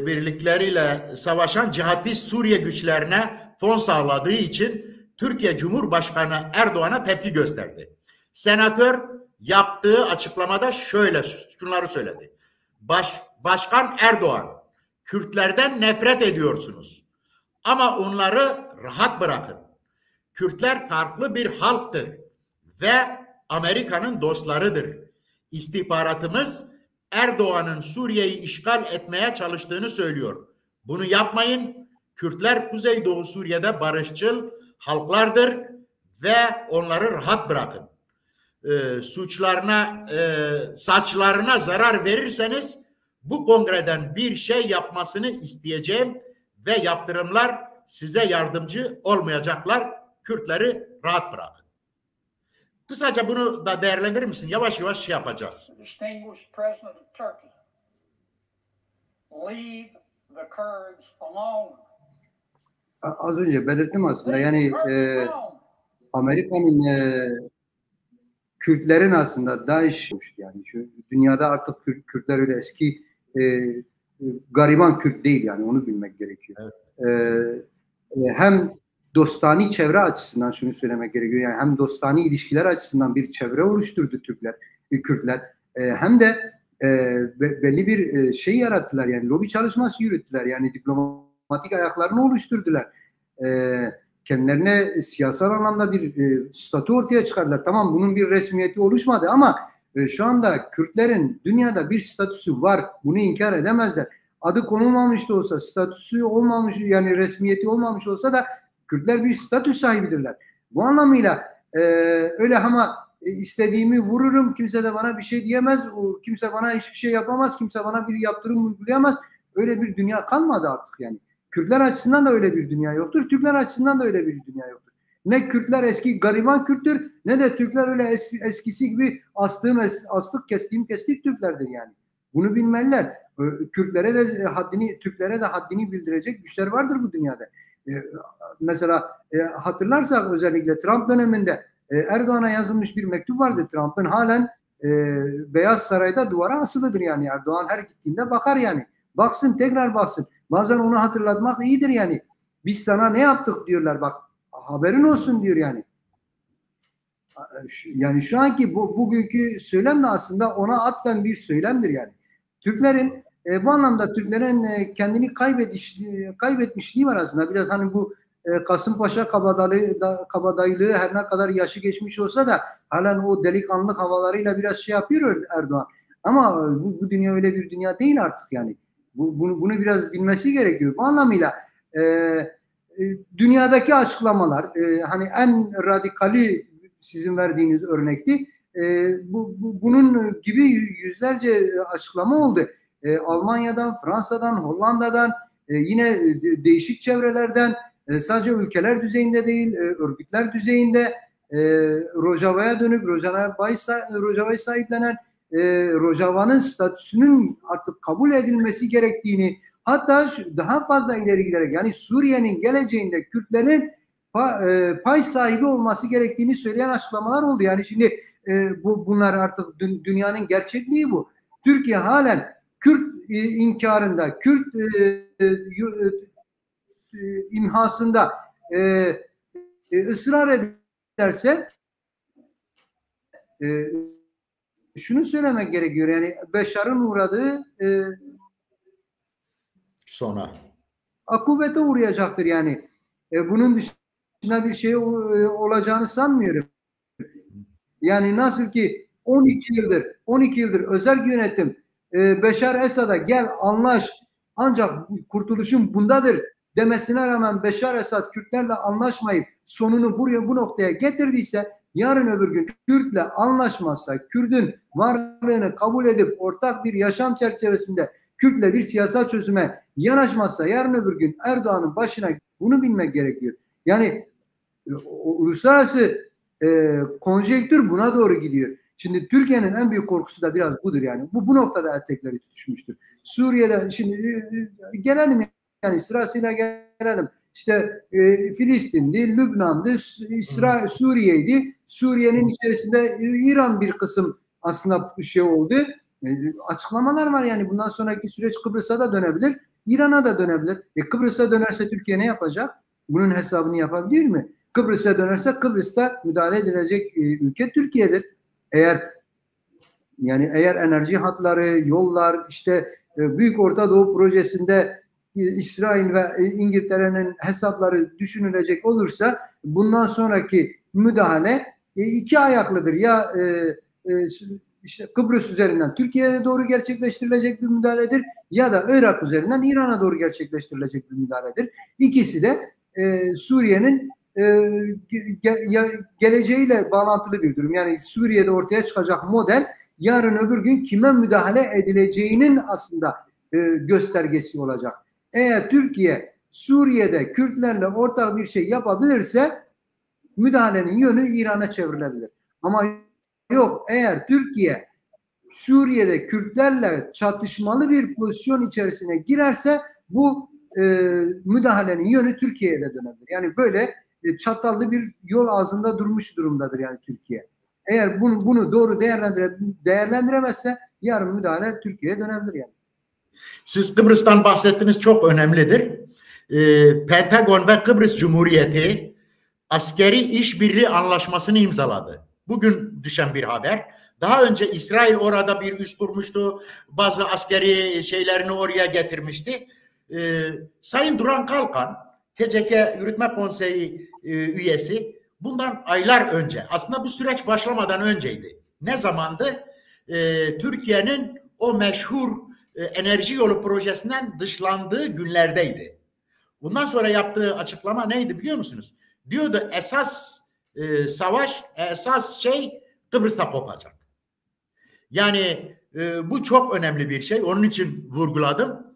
Birlikleriyle savaşan cihatist Suriye güçlerine fon sağladığı için Türkiye Cumhurbaşkanı Erdoğan'a tepki gösterdi. Senatör yaptığı açıklamada şunları söyledi. Başkan Erdoğan, Kürtlerden nefret ediyorsunuz. Ama onları rahat bırakın. Kürtler farklı bir halktır ve Amerika'nın dostlarıdır. İstihbaratımız Erdoğan'ın Suriye'yi işgal etmeye çalıştığını söylüyor. Bunu yapmayın. Kürtler Kuzeydoğu Suriye'de barışçıl halklardır ve onları rahat bırakın. Saçlarına zarar verirseniz bu kongreden bir şey yapmasını isteyeceğim ve yaptırımlar size yardımcı olmayacaklar. Kürtleri rahat bırakın. Kısaca bunu da değerlendirir misin? Yavaş yavaş şey yapacağız. Distinguished President of Turkey, leave the Kurds alone. Az önce belirttim aslında yani Amerika'nın Kürtlerin aslında DAEŞ yani şu dünyada artık Kürtler öyle eski gariban Kürt değil yani onu bilmek gerekiyor. Evet. Hem dostani çevre açısından şunu söylemek gerekiyor yani hem dostani ilişkiler açısından bir çevre oluşturdu Kürtler hem de belli bir şey yarattılar yani lobi çalışması yürüttüler yani diplomatik ayaklarını oluşturdular. Kendilerine siyasal anlamda bir statü ortaya çıkardılar. Tamam bunun bir resmiyeti oluşmadı ama şu anda Kürtlerin dünyada bir statüsü var. Bunu inkar edemezler. Adı konulmamış da olsa, statüsü olmamış yani resmiyeti olmamış olsa da Kürtler bir statü sahibidirler. Bu anlamıyla öyle ama istediğimi vururum, kimse de bana bir şey diyemez, kimse bana hiçbir şey yapamaz, kimse bana bir yaptırım uygulayamaz. Öyle bir dünya kalmadı artık yani. Kürtler açısından da öyle bir dünya yoktur. Türkler açısından da öyle bir dünya yoktur. Ne Kürtler eski gariban Kürttür ne de Türkler öyle eskisi gibi astık kestik Türklerdir yani. Bunu bilmeliler. Türklere de haddini bildirecek güçler vardır bu dünyada. Mesela hatırlarsak özellikle Trump döneminde Erdoğan'a yazılmış bir mektup vardı. Trump'ın halen Beyaz Saray'da duvara asılıdır yani. Erdoğan her gittiğinde bakar yani. Baksın, tekrar baksın. Bazen onu hatırlatmak iyidir yani. Biz sana ne yaptık diyorlar, bak haberin olsun diyor yani. Yani şu anki bugünkü söylem de aslında ona atfen bir söylemdir yani. Türklerin bu anlamda Türklerin kendini kaybetmişliği var aslında. Biraz hani bu Kasımpaşa kabadayılığı her ne kadar yaşı geçmiş olsa da halen o delikanlı havalarıyla biraz şey yapıyor Erdoğan. Ama bu dünya öyle bir dünya değil artık yani. Bunu biraz bilmesi gerekiyor. Bu anlamıyla dünyadaki açıklamalar hani en radikali sizin verdiğiniz örnekti. Bunun gibi yüzlerce açıklama oldu. Almanya'dan, Fransa'dan, Hollanda'dan, yine değişik çevrelerden, sadece ülkeler düzeyinde değil, örgütler düzeyinde Rojava'ya dönük, Rojava'yı sahiplenen, Rojava'nın statüsünün artık kabul edilmesi gerektiğini, hatta daha fazla ileri giderek yani Suriye'nin geleceğinde Kürtlerin pay sahibi olması gerektiğini söyleyen açıklamalar oldu. Yani şimdi bunlar artık dünyanın gerçekliği bu. Türkiye halen Kürt inkarında, Kürt imhasında ısrar ederse şunu söylemek gerekiyor. Yani Beşar'ın uğradığı sonra akıbete uğrayacaktır yani. Bunun dışında bir şey olacağını sanmıyorum. Yani nasıl ki 12 yıldır özel yönetim Beşar Esad'a gel anlaş ancak kurtuluşun bundadır demesine rağmen Beşar Esad Kürtlerle anlaşmayıp sonunu bu noktaya getirdiyse, yarın öbür gün Kürt'le anlaşmazsa, Kürt'ün varlığını kabul edip ortak bir yaşam çerçevesinde Kürt'le bir siyasal çözüme yanaşmazsa, yarın öbür gün Erdoğan'ın başına, bunu bilmek gerekiyor. Yani uluslararası konjektür buna doğru gidiyor. Şimdi Türkiye'nin en büyük korkusu da biraz budur yani. Bu noktada etekleri tutuşmuştur. Suriye'de şimdi gelelim yani sırasıyla gelelim. İşte Filistin'di, Lübnan'dı, Suriye'ydi. Suriye'nin içerisinde İran bir kısım aslında şey oldu. Açıklamalar var yani bundan sonraki süreç Kıbrıs'a da dönebilir, İran'a da dönebilir. Kıbrıs'a dönerse Türkiye ne yapacak? Bunun hesabını yapabilir mi? Kıbrıs'a dönerse Kıbrıs'ta müdahale edilecek ülke Türkiye'dir. Eğer enerji hatları, yollar, işte Büyük Orta Doğu projesinde İsrail ve İngiltere'nin hesapları düşünülecek olursa bundan sonraki müdahale iki ayaklıdır. Ya işte Kıbrıs üzerinden Türkiye'ye doğru gerçekleştirilecek bir müdahaledir ya da Irak üzerinden İran'a doğru gerçekleştirilecek bir müdahaledir. İkisi de Suriye'nin geleceğiyle bağlantılı bir durum. Yani Suriye'de ortaya çıkacak model yarın öbür gün kime müdahale edileceğinin aslında göstergesi olacak. Eğer Türkiye Suriye'de Kürtlerle ortak bir şey yapabilirse müdahalenin yönü İran'a çevrilebilir. Ama yok, eğer Türkiye Suriye'de Kürtlerle çatışmalı bir pozisyon içerisine girerse bu müdahalenin yönü Türkiye'ye de dönebilir. Yani böyle çatallı bir yol ağzında durmuş durumdadır yani Türkiye. Eğer bunu doğru değerlendiremezse yarın müdahale Türkiye'ye dönebilir yani. Siz Kıbrıs'tan bahsettiniz, çok önemlidir. Pentagon ve Kıbrıs Cumhuriyeti askeri işbirliği anlaşmasını imzaladı. Bugün düşen bir haber. Daha önce İsrail orada bir üs kurmuştu. Bazı askeri şeylerini oraya getirmişti. Sayın Duran Kalkan, TCK Yürütme Konseyi üyesi, bundan aylar önce, aslında bu süreç başlamadan önceydi. Ne zamandı? Türkiye'nin o meşhur enerji yolu projesinden dışlandığı günlerdeydi. Bundan sonra yaptığı açıklama neydi biliyor musunuz? Diyordu esas savaş, esas şey Kıbrıs'ta kopacak. Yani bu çok önemli bir şey. Onun için vurguladım.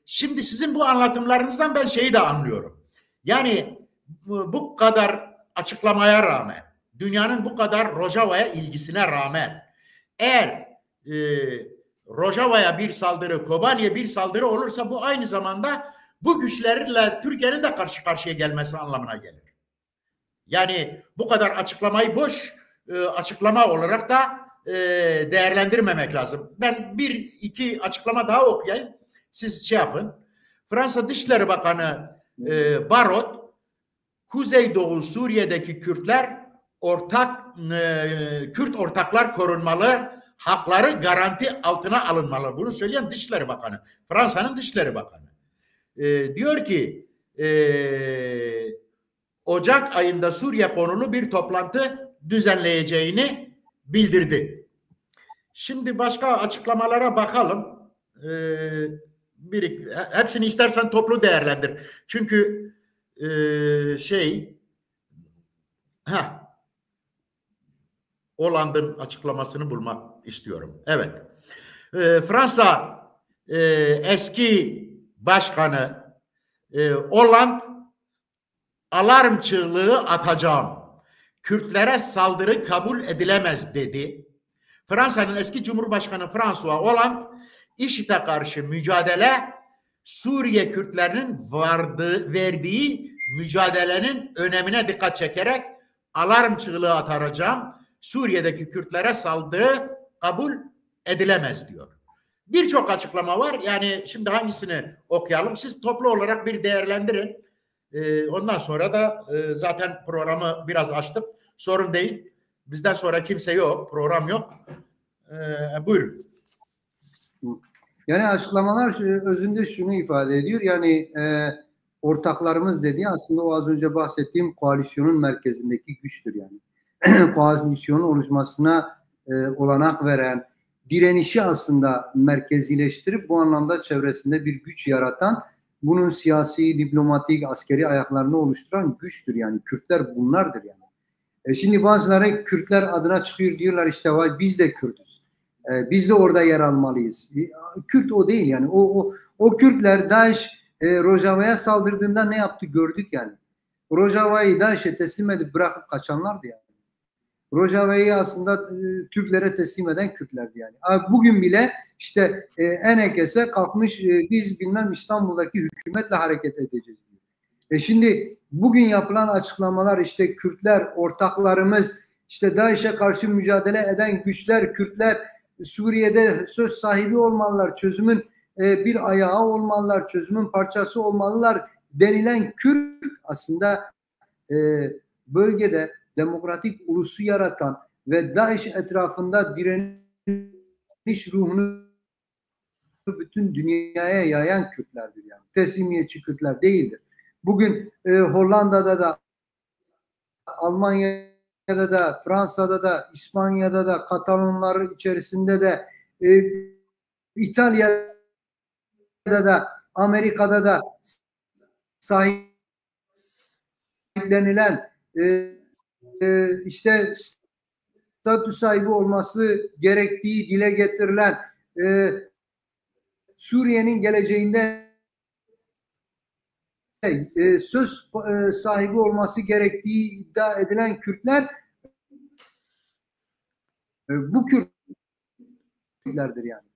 Şimdi sizin bu anlatımlarınızdan ben şeyi de anlıyorum. Yani bu kadar açıklamaya rağmen, dünyanın bu kadar Rojava'ya ilgisine rağmen, eğer Rojava'ya bir saldırı, Kobani'ye bir saldırı olursa bu aynı zamanda bu güçlerle Türkiye'nin de karşı karşıya gelmesi anlamına gelir. Yani bu kadar açıklamayı boş açıklama olarak da değerlendirmemek lazım. Ben bir iki açıklama daha okuyayım. Siz şey yapın. Fransa Dışişleri Bakanı Barrot, Kuzeydoğu Suriye'deki Kürtler Kürt ortaklar korunmalı, hakları garanti altına alınmalı. Bunu söyleyen Dışişleri Bakanı. Fransa'nın Dışişleri Bakanı. Diyor ki Ocak ayında Suriye konulu bir toplantı düzenleyeceğini bildirdi. Şimdi başka açıklamalara bakalım. Hepsini istersen toplu değerlendir. Çünkü Hollanda'nın açıklamasını bulmak istiyorum. Evet. Fransa eski başkanı Hollande alarm çığlığı atacağım. Kürtlere saldırı kabul edilemez dedi. Fransa'nın eski Cumhurbaşkanı François Hollande IŞİD'e karşı mücadele Suriye Kürtlerinin verdiği mücadelenin önemine dikkat çekerek alarm çığlığı atacağım. Suriye'deki Kürtlere saldırı kabul edilemez diyor. Birçok açıklama var. Yani şimdi hangisini okuyalım? Siz toplu olarak bir değerlendirin. Ondan sonra da zaten programı biraz açtık. Sorun değil. Bizden sonra kimse yok. Program yok. Buyurun. Yani açıklamalar özünde şunu ifade ediyor. Yani ortaklarımız dediği aslında o az önce bahsettiğim koalisyonun merkezindeki güçtür yani. Koalisyonun oluşmasına olanak veren, direnişi aslında merkezileştirip bu anlamda çevresinde bir güç yaratan, bunun siyasi, diplomatik, askeri ayaklarını oluşturan güçtür yani. Kürtler bunlardır yani. Şimdi bazıları Kürtler adına çıkıyor diyorlar işte vay biz de Kürtüz. Biz de orada yer almalıyız. Kürt o değil yani. O Kürtler DAEŞ Rojava'ya saldırdığında ne yaptı gördük yani. Rojava'yı DAEŞ'e teslim edip bırakıp kaçanlardı yani. Rojava'yı aslında Türklere teslim eden Kürtlerdi yani. Bugün bile işte Enekes'e kalkmış biz bilmem İstanbul'daki hükümetle hareket edeceğiz diyor. Şimdi bugün yapılan açıklamalar işte Kürtler ortaklarımız, işte DAEŞ'e karşı mücadele eden güçler, Kürtler Suriye'de söz sahibi olmalılar, çözümün bir ayağı olmalılar, çözümün parçası olmalılar denilen Kürt aslında bölgede demokratik ulusu yaratan ve DAEŞ etrafında direniş ruhunu bütün dünyaya yayan Kürtlerdir yani. Teslimiyetçi Kürtler değildir. Bugün Hollanda'da da, Almanya'da da, Fransa'da da, İspanya'da da, Katalonlar içerisinde de, İtalya'da da, Amerika'da da sahiplenilen işte statü sahibi olması gerektiği dile getirilen Suriye'nin geleceğinde söz sahibi olması gerektiği iddia edilen Kürtler bu Kürtlerdir yani.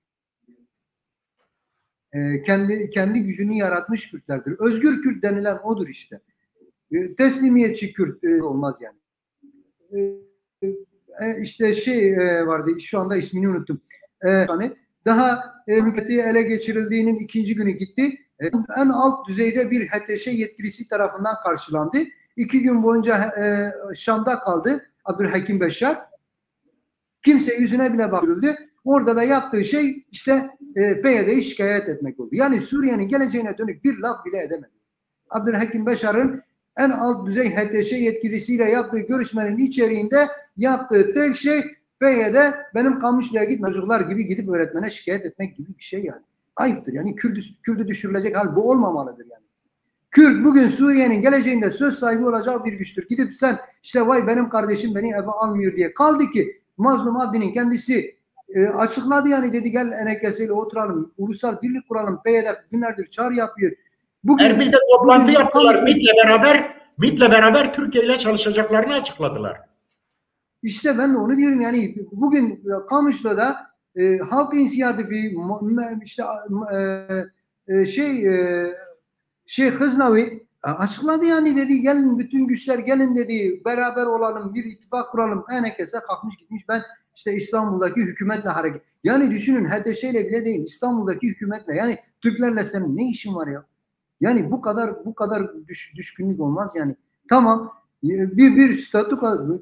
Kendi gücünü yaratmış Kürtlerdir. Özgür Kürt denilen odur işte. Teslimiyetçi Kürt olmaz yani. İşte vardı şu anda ismini unuttum. Hani daha hükümeti ele geçirildiğinin ikinci günü gitti. En alt düzeyde bir HTŞ yetkilisi tarafından karşılandı. 2 gün boyunca Şam'da kaldı Abdülhakim Beşşar. Kimse yüzüne bile bakıldı. Orada da yaptığı şey işte PYD'yi şikayet etmek oldu. Yani Suriye'nin geleceğine dönük bir laf bile edemedi. Abdülhakim Beşşar'ın en alt düzey HTŞ yetkilisiyle yaptığı görüşmenin içeriğinde yaptığı tek şey PYD benim Kamışlı'ya gitme çocuklar gibi gidip öğretmene şikayet etmek gibi bir şey yani. Ayıptır yani Kürt'ü düşürülecek hal bu olmamalıdır yani. Kürt bugün Suriye'nin geleceğinde söz sahibi olacak bir güçtür. Gidip sen işte vay benim kardeşim beni eve almıyor diye kaldı ki Mazlum Abdi'nin kendisi açıkladı yani dedi gel Enekes'yle oturalım, ulusal birlik kuralım, PYD günlerdir çağrı yapıyor. Bugün, Erbil'de toplantı yaptılar MİT'le beraber Türkiye ile çalışacaklarını açıkladılar. İşte ben de onu diyorum yani bugün Kamışlı'da halk inisiyatifi işte Şeyh Hıznavi açıkladı yani, dedi gelin bütün güçler gelin dedi, beraber olalım, bir ittifak kuralım. Herkese kalkmış gitmiş, ben işte İstanbul'daki hükümetle hareket. Yani düşünün, HDŞ ile bile değil, İstanbul'daki hükümetle, yani Türklerle senin ne işin var ya? Yani bu kadar düşkünlük olmaz yani. Tamam, bir statü,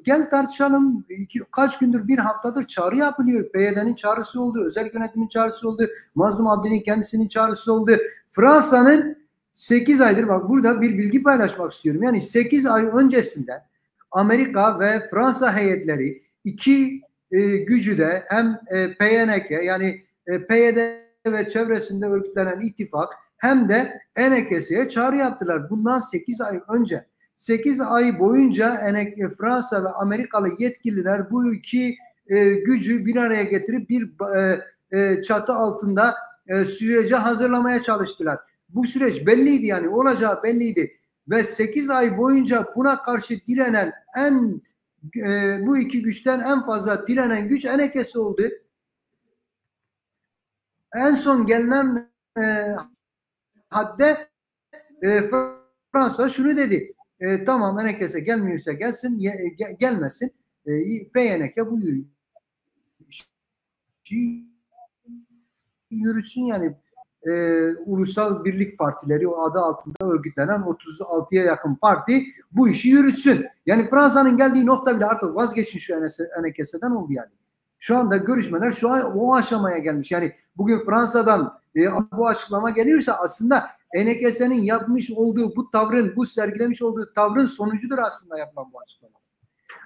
gel tartışalım. Kaç gündür, bir haftadır çağrı yapılıyor. PYD'nin çağrısı oldu, özel yönetimin çağrısı oldu, Mazlum Abdi'nin kendisinin çağrısı oldu. Fransa'nın 8 aydır, bak burada bir bilgi paylaşmak istiyorum. Yani 8 ay öncesinde Amerika ve Fransa heyetleri iki gücü de hem PYNK yani PYD ve çevresinde örgütlenen ittifak hem de ENKS'ye çağrı yaptılar. Bundan 8 ay önce. 8 ay boyunca Fransa ve Amerikalı yetkililer bu iki gücü bir araya getirip bir çatı altında sürece hazırlamaya çalıştılar. Bu süreç belliydi, yani olacağı belliydi. Ve 8 ay boyunca buna karşı direnen bu iki güçten en fazla direnen güç ENKS oldu. En son gelinen hadde Fransa şunu dedi. Tamam, ENKS gelmiyorsa gelsin, gelmesin. PYNK bu yürütsün yani. Ulusal Birlik Partileri, o adı altında örgütlenen 36'ya yakın parti bu işi yürütsün. Yani Fransa'nın geldiği nokta bile artık vazgeçin şu ENKS'den oldu yani. Şu anda görüşmeler şu an o aşamaya gelmiş. Yani bugün Fransa'dan bu açıklama geliyorsa aslında ENKS'nin yapmış olduğu bu tavrın, bu sergilemiş olduğu tavrın sonucudur aslında yapılan bu açıklama.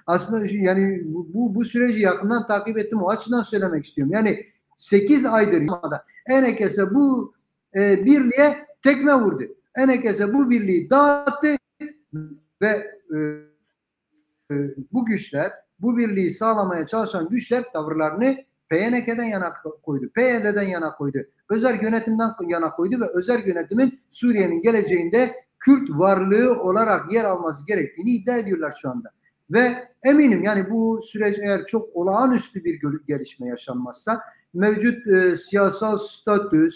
Aslında yani bu süreci yakından takip ettim, o açıdan söylemek istiyorum. Yani 8 aydır ENKS bu birliğe tekme vurdu. ENKS bu birliği dağıttı ve bu güçler, bu birliği sağlamaya çalışan güçler tavırlarını PYNK'den yana koydu, PYD'den yana koydu, özel yönetimden yana koydu ve özel yönetimin Suriye'nin geleceğinde Kürt varlığı olarak yer alması gerektiğini iddia ediyorlar şu anda. Ve eminim yani bu süreç eğer çok olağanüstü bir gelişme yaşanmazsa mevcut siyasal statü,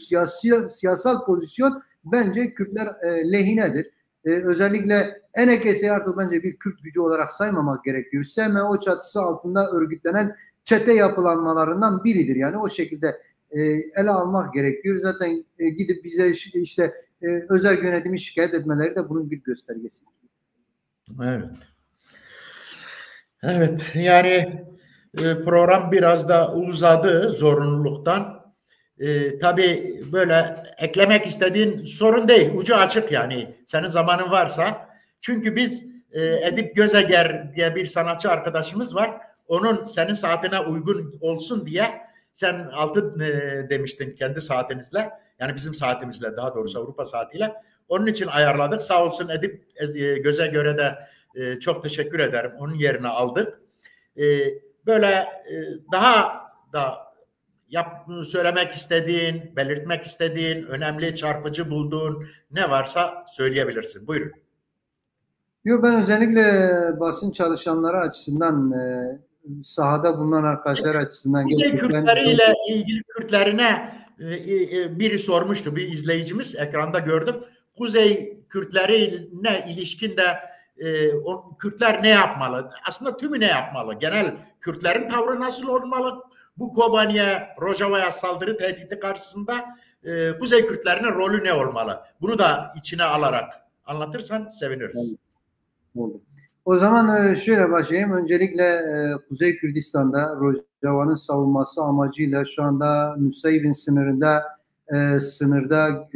siyasal pozisyon bence Kürtler lehinedir. Özellikle ENKS'yi artık bence bir Kürt gücü olarak saymamak gerekiyor. SMO çatısı altında örgütlenen çete yapılanmalarından biridir. Yani o şekilde ele almak gerekiyor. Zaten gidip bize işte özel yönetimi şikayet etmeleri de bunun bir göstergesi. Evet. Evet, yani program biraz da uzadı zorunluluktan. Tabii böyle eklemek istediğin sorun değil, ucu açık yani. Senin zamanın varsa. Çünkü biz Edip Gözeger diye bir sanatçı arkadaşımız var. Onun senin saatine uygun olsun diye sen 6 demiştin kendi saatinizle. Yani bizim saatimizle, daha doğrusu Avrupa saatiyle. Onun için ayarladık. Sağ olsun Edip Gözeger'e de çok teşekkür ederim. Onun yerine aldık. Böyle daha da söylemek istediğin, belirtmek istediğin, önemli, çarpıcı bulduğun ne varsa söyleyebilirsin. Buyurun. Yok, ben özellikle basın çalışanları açısından, sahada bulunan arkadaşlar açısından Kuzey Kürtleriyle ilgili Kürtlerine biri sormuştu, bir izleyicimiz, ekranda gördüm. Kuzey Kürtlerine ilişkin de Kürtler ne yapmalı? Aslında tümü ne yapmalı? Genel Kürtlerin tavrı nasıl olmalı? Bu Kobani'ye, Rojava'ya saldırı tehdidi karşısında Kuzey Kürtlerinin rolü ne olmalı? Bunu da içine alarak anlatırsan seviniriz. Oldu. O zaman şöyle başlayayım. Öncelikle Kuzey Kürdistan'da Rojava'nın savunması amacıyla şu anda Nusaybin sınırda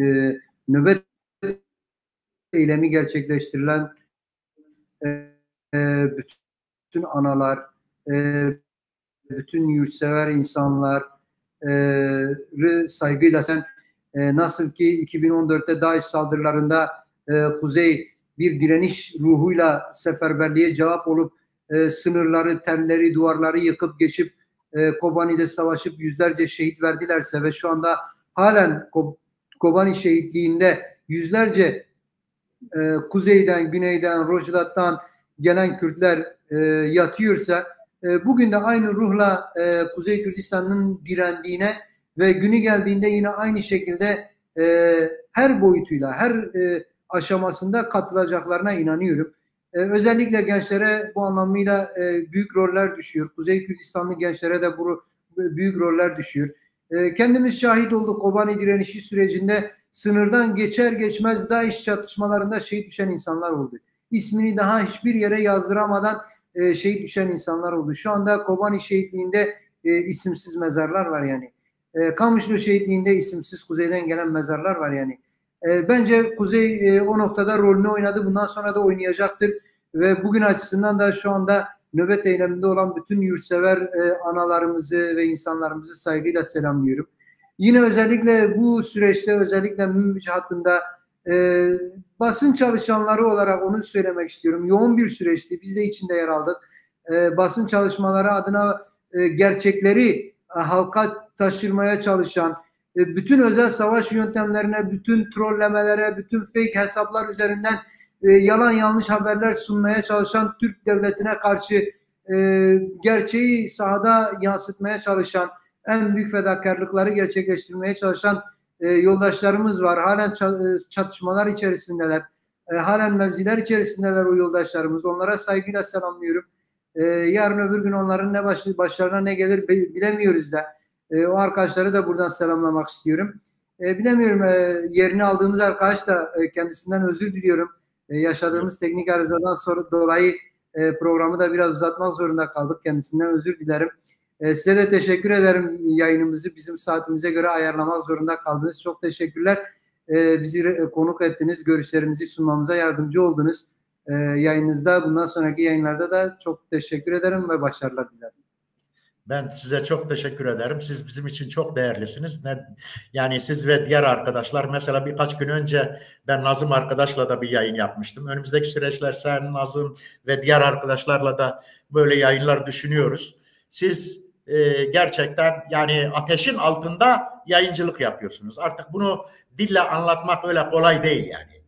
nöbet eylemi gerçekleştirilen bütün analar, bütün yurtsever insanları saygıyla nasıl ki 2014'te DAEŞ saldırılarında Kuzey bir direniş ruhuyla seferberliğe cevap olup sınırları, telleri, duvarları yıkıp geçip Kobani'de savaşıp yüzlerce şehit verdilerse ve şu anda halen Kobani şehitliğinde yüzlerce kuzeyden, güneyden, Rojava'dan gelen Kürtler yatıyorsa bugün de aynı ruhla Kuzey Kürdistan'ın direndiğine ve günü geldiğinde yine aynı şekilde her boyutuyla, her aşamasında katılacaklarına inanıyorum. Özellikle gençlere bu anlamıyla büyük roller düşüyor. Kuzey Kürdistanlı gençlere de bu büyük roller düşüyor. Kendimiz şahit olduk Kobani direnişi sürecinde sınırdan geçer geçmez DAEŞ çatışmalarında şehit düşen insanlar oldu. İsmini daha hiçbir yere yazdıramadan şehit düşen insanlar oldu. Şu anda Kobani şehitliğinde isimsiz mezarlar var yani. Kamışlı şehitliğinde isimsiz kuzeyden gelen mezarlar var yani. Bence Kuzey o noktada rolünü oynadı. Bundan sonra da oynayacaktır. Ve bugün açısından da şu anda nöbet eyleminde olan bütün yurtsever analarımızı ve insanlarımızı saygıyla selamlıyorum. Yine özellikle bu süreçte özellikle Münbiç hattında basın çalışanları olarak onu söylemek istiyorum. Yoğun bir süreçti. Biz de içinde yer aldık. Basın çalışmaları adına gerçekleri halka taşırmaya çalışan, bütün özel savaş yöntemlerine, bütün trollemelere, bütün fake hesaplar üzerinden yalan yanlış haberler sunmaya çalışan Türk devletine karşı gerçeği sahada yansıtmaya çalışan, en büyük fedakarlıkları gerçekleştirmeye çalışan yoldaşlarımız var. Halen çatışmalar içerisindeler. Halen mevziler içerisindeler o yoldaşlarımız. Onlara saygıyla selamlıyorum. Yarın öbür gün onların ne başlarına ne gelir bilemiyoruz da. O arkadaşları da buradan selamlamak istiyorum. Bilemiyorum, yerini aldığımız arkadaş da kendisinden özür diliyorum. Yaşadığımız teknik arızadan sonra dolayı programı da biraz uzatmak zorunda kaldık. Kendisinden özür dilerim. Size de teşekkür ederim, yayınımızı bizim saatimize göre ayarlamak zorunda kaldınız. Çok teşekkürler. Bizi konuk ettiniz, görüşlerimizi sunmamıza yardımcı oldunuz. Yayınınızda, bundan sonraki yayınlarda da çok teşekkür ederim ve başarılar dilerim. Ben size çok teşekkür ederim. Siz bizim için çok değerlisiniz. Yani siz ve diğer arkadaşlar, mesela birkaç gün önce ben Nazım arkadaşla da bir yayın yapmıştım. Önümüzdeki süreçler sen, Nazım ve diğer arkadaşlarla da böyle yayınlar düşünüyoruz. Siz gerçekten yani ateşin altında yayıncılık yapıyorsunuz. Artık bunu dille anlatmak öyle kolay değil yani.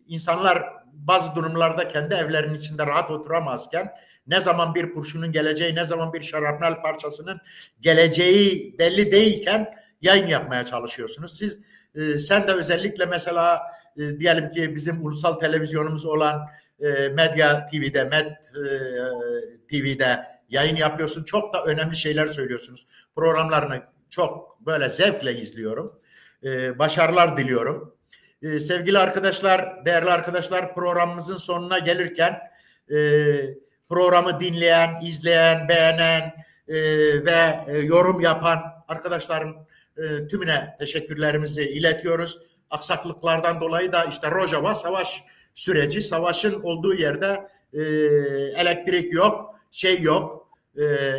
İnsanlar bazı durumlarda kendi evlerinin içinde rahat oturamazken ne zaman bir kurşunun geleceği, ne zaman bir şarapnel parçasının geleceği belli değilken yayın yapmaya çalışıyorsunuz. Siz, sen de özellikle mesela diyelim ki bizim ulusal televizyonumuz olan Medya TV'de, TV'de yayın yapıyorsun. Çok da önemli şeyler söylüyorsunuz. Programlarını çok böyle zevkle izliyorum. Başarılar diliyorum. Sevgili arkadaşlar, değerli arkadaşlar, programımızın sonuna gelirken programı dinleyen, izleyen, beğenen ve yorum yapan arkadaşların tümüne teşekkürlerimizi iletiyoruz. Aksaklıklardan dolayı da işte Rojava savaş süreci, savaşın olduğu yerde elektrik yok, şey yok,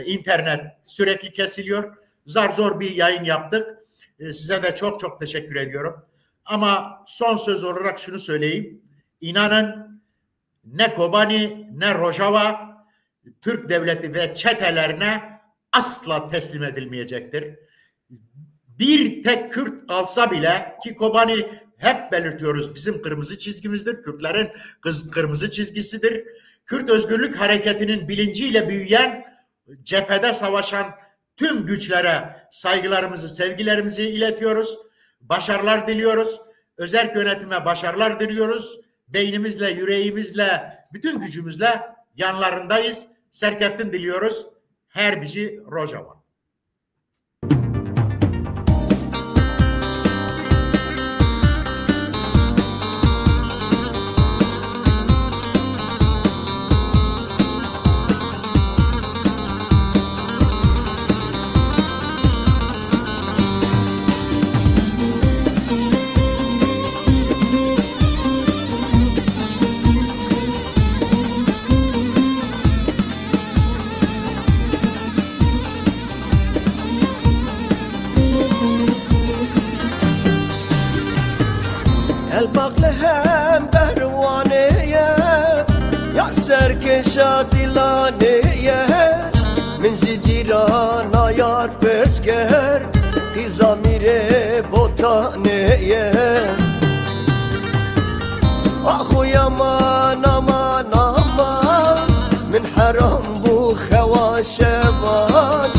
internet sürekli kesiliyor. Zar zor bir yayın yaptık. Size de çok çok teşekkür ediyorum. Ama son söz olarak şunu söyleyeyim. İnanın ne Kobani ne Rojava Türk devleti ve çetelerine asla teslim edilmeyecektir. Bir tek Kürt kalsa bile, ki Kobani hep belirtiyoruz bizim kırmızı çizgimizdir. Kürtlerin kırmızı çizgisidir. Kürt Özgürlük Hareketi'nin bilinciyle büyüyen, cephede savaşan tüm güçlere saygılarımızı, sevgilerimizi iletiyoruz. Başarılar diliyoruz. Özerk yönetime başarılar diliyoruz. Beynimizle, yüreğimizle, bütün gücümüzle yanlarındayız. Serkeftin diliyoruz. Her bizi Rojava. سرکشات لانه من زیرانا یار پرسکر قیزا میره بوتانه آخو یامان آمان آمان من حرام بو خواشبان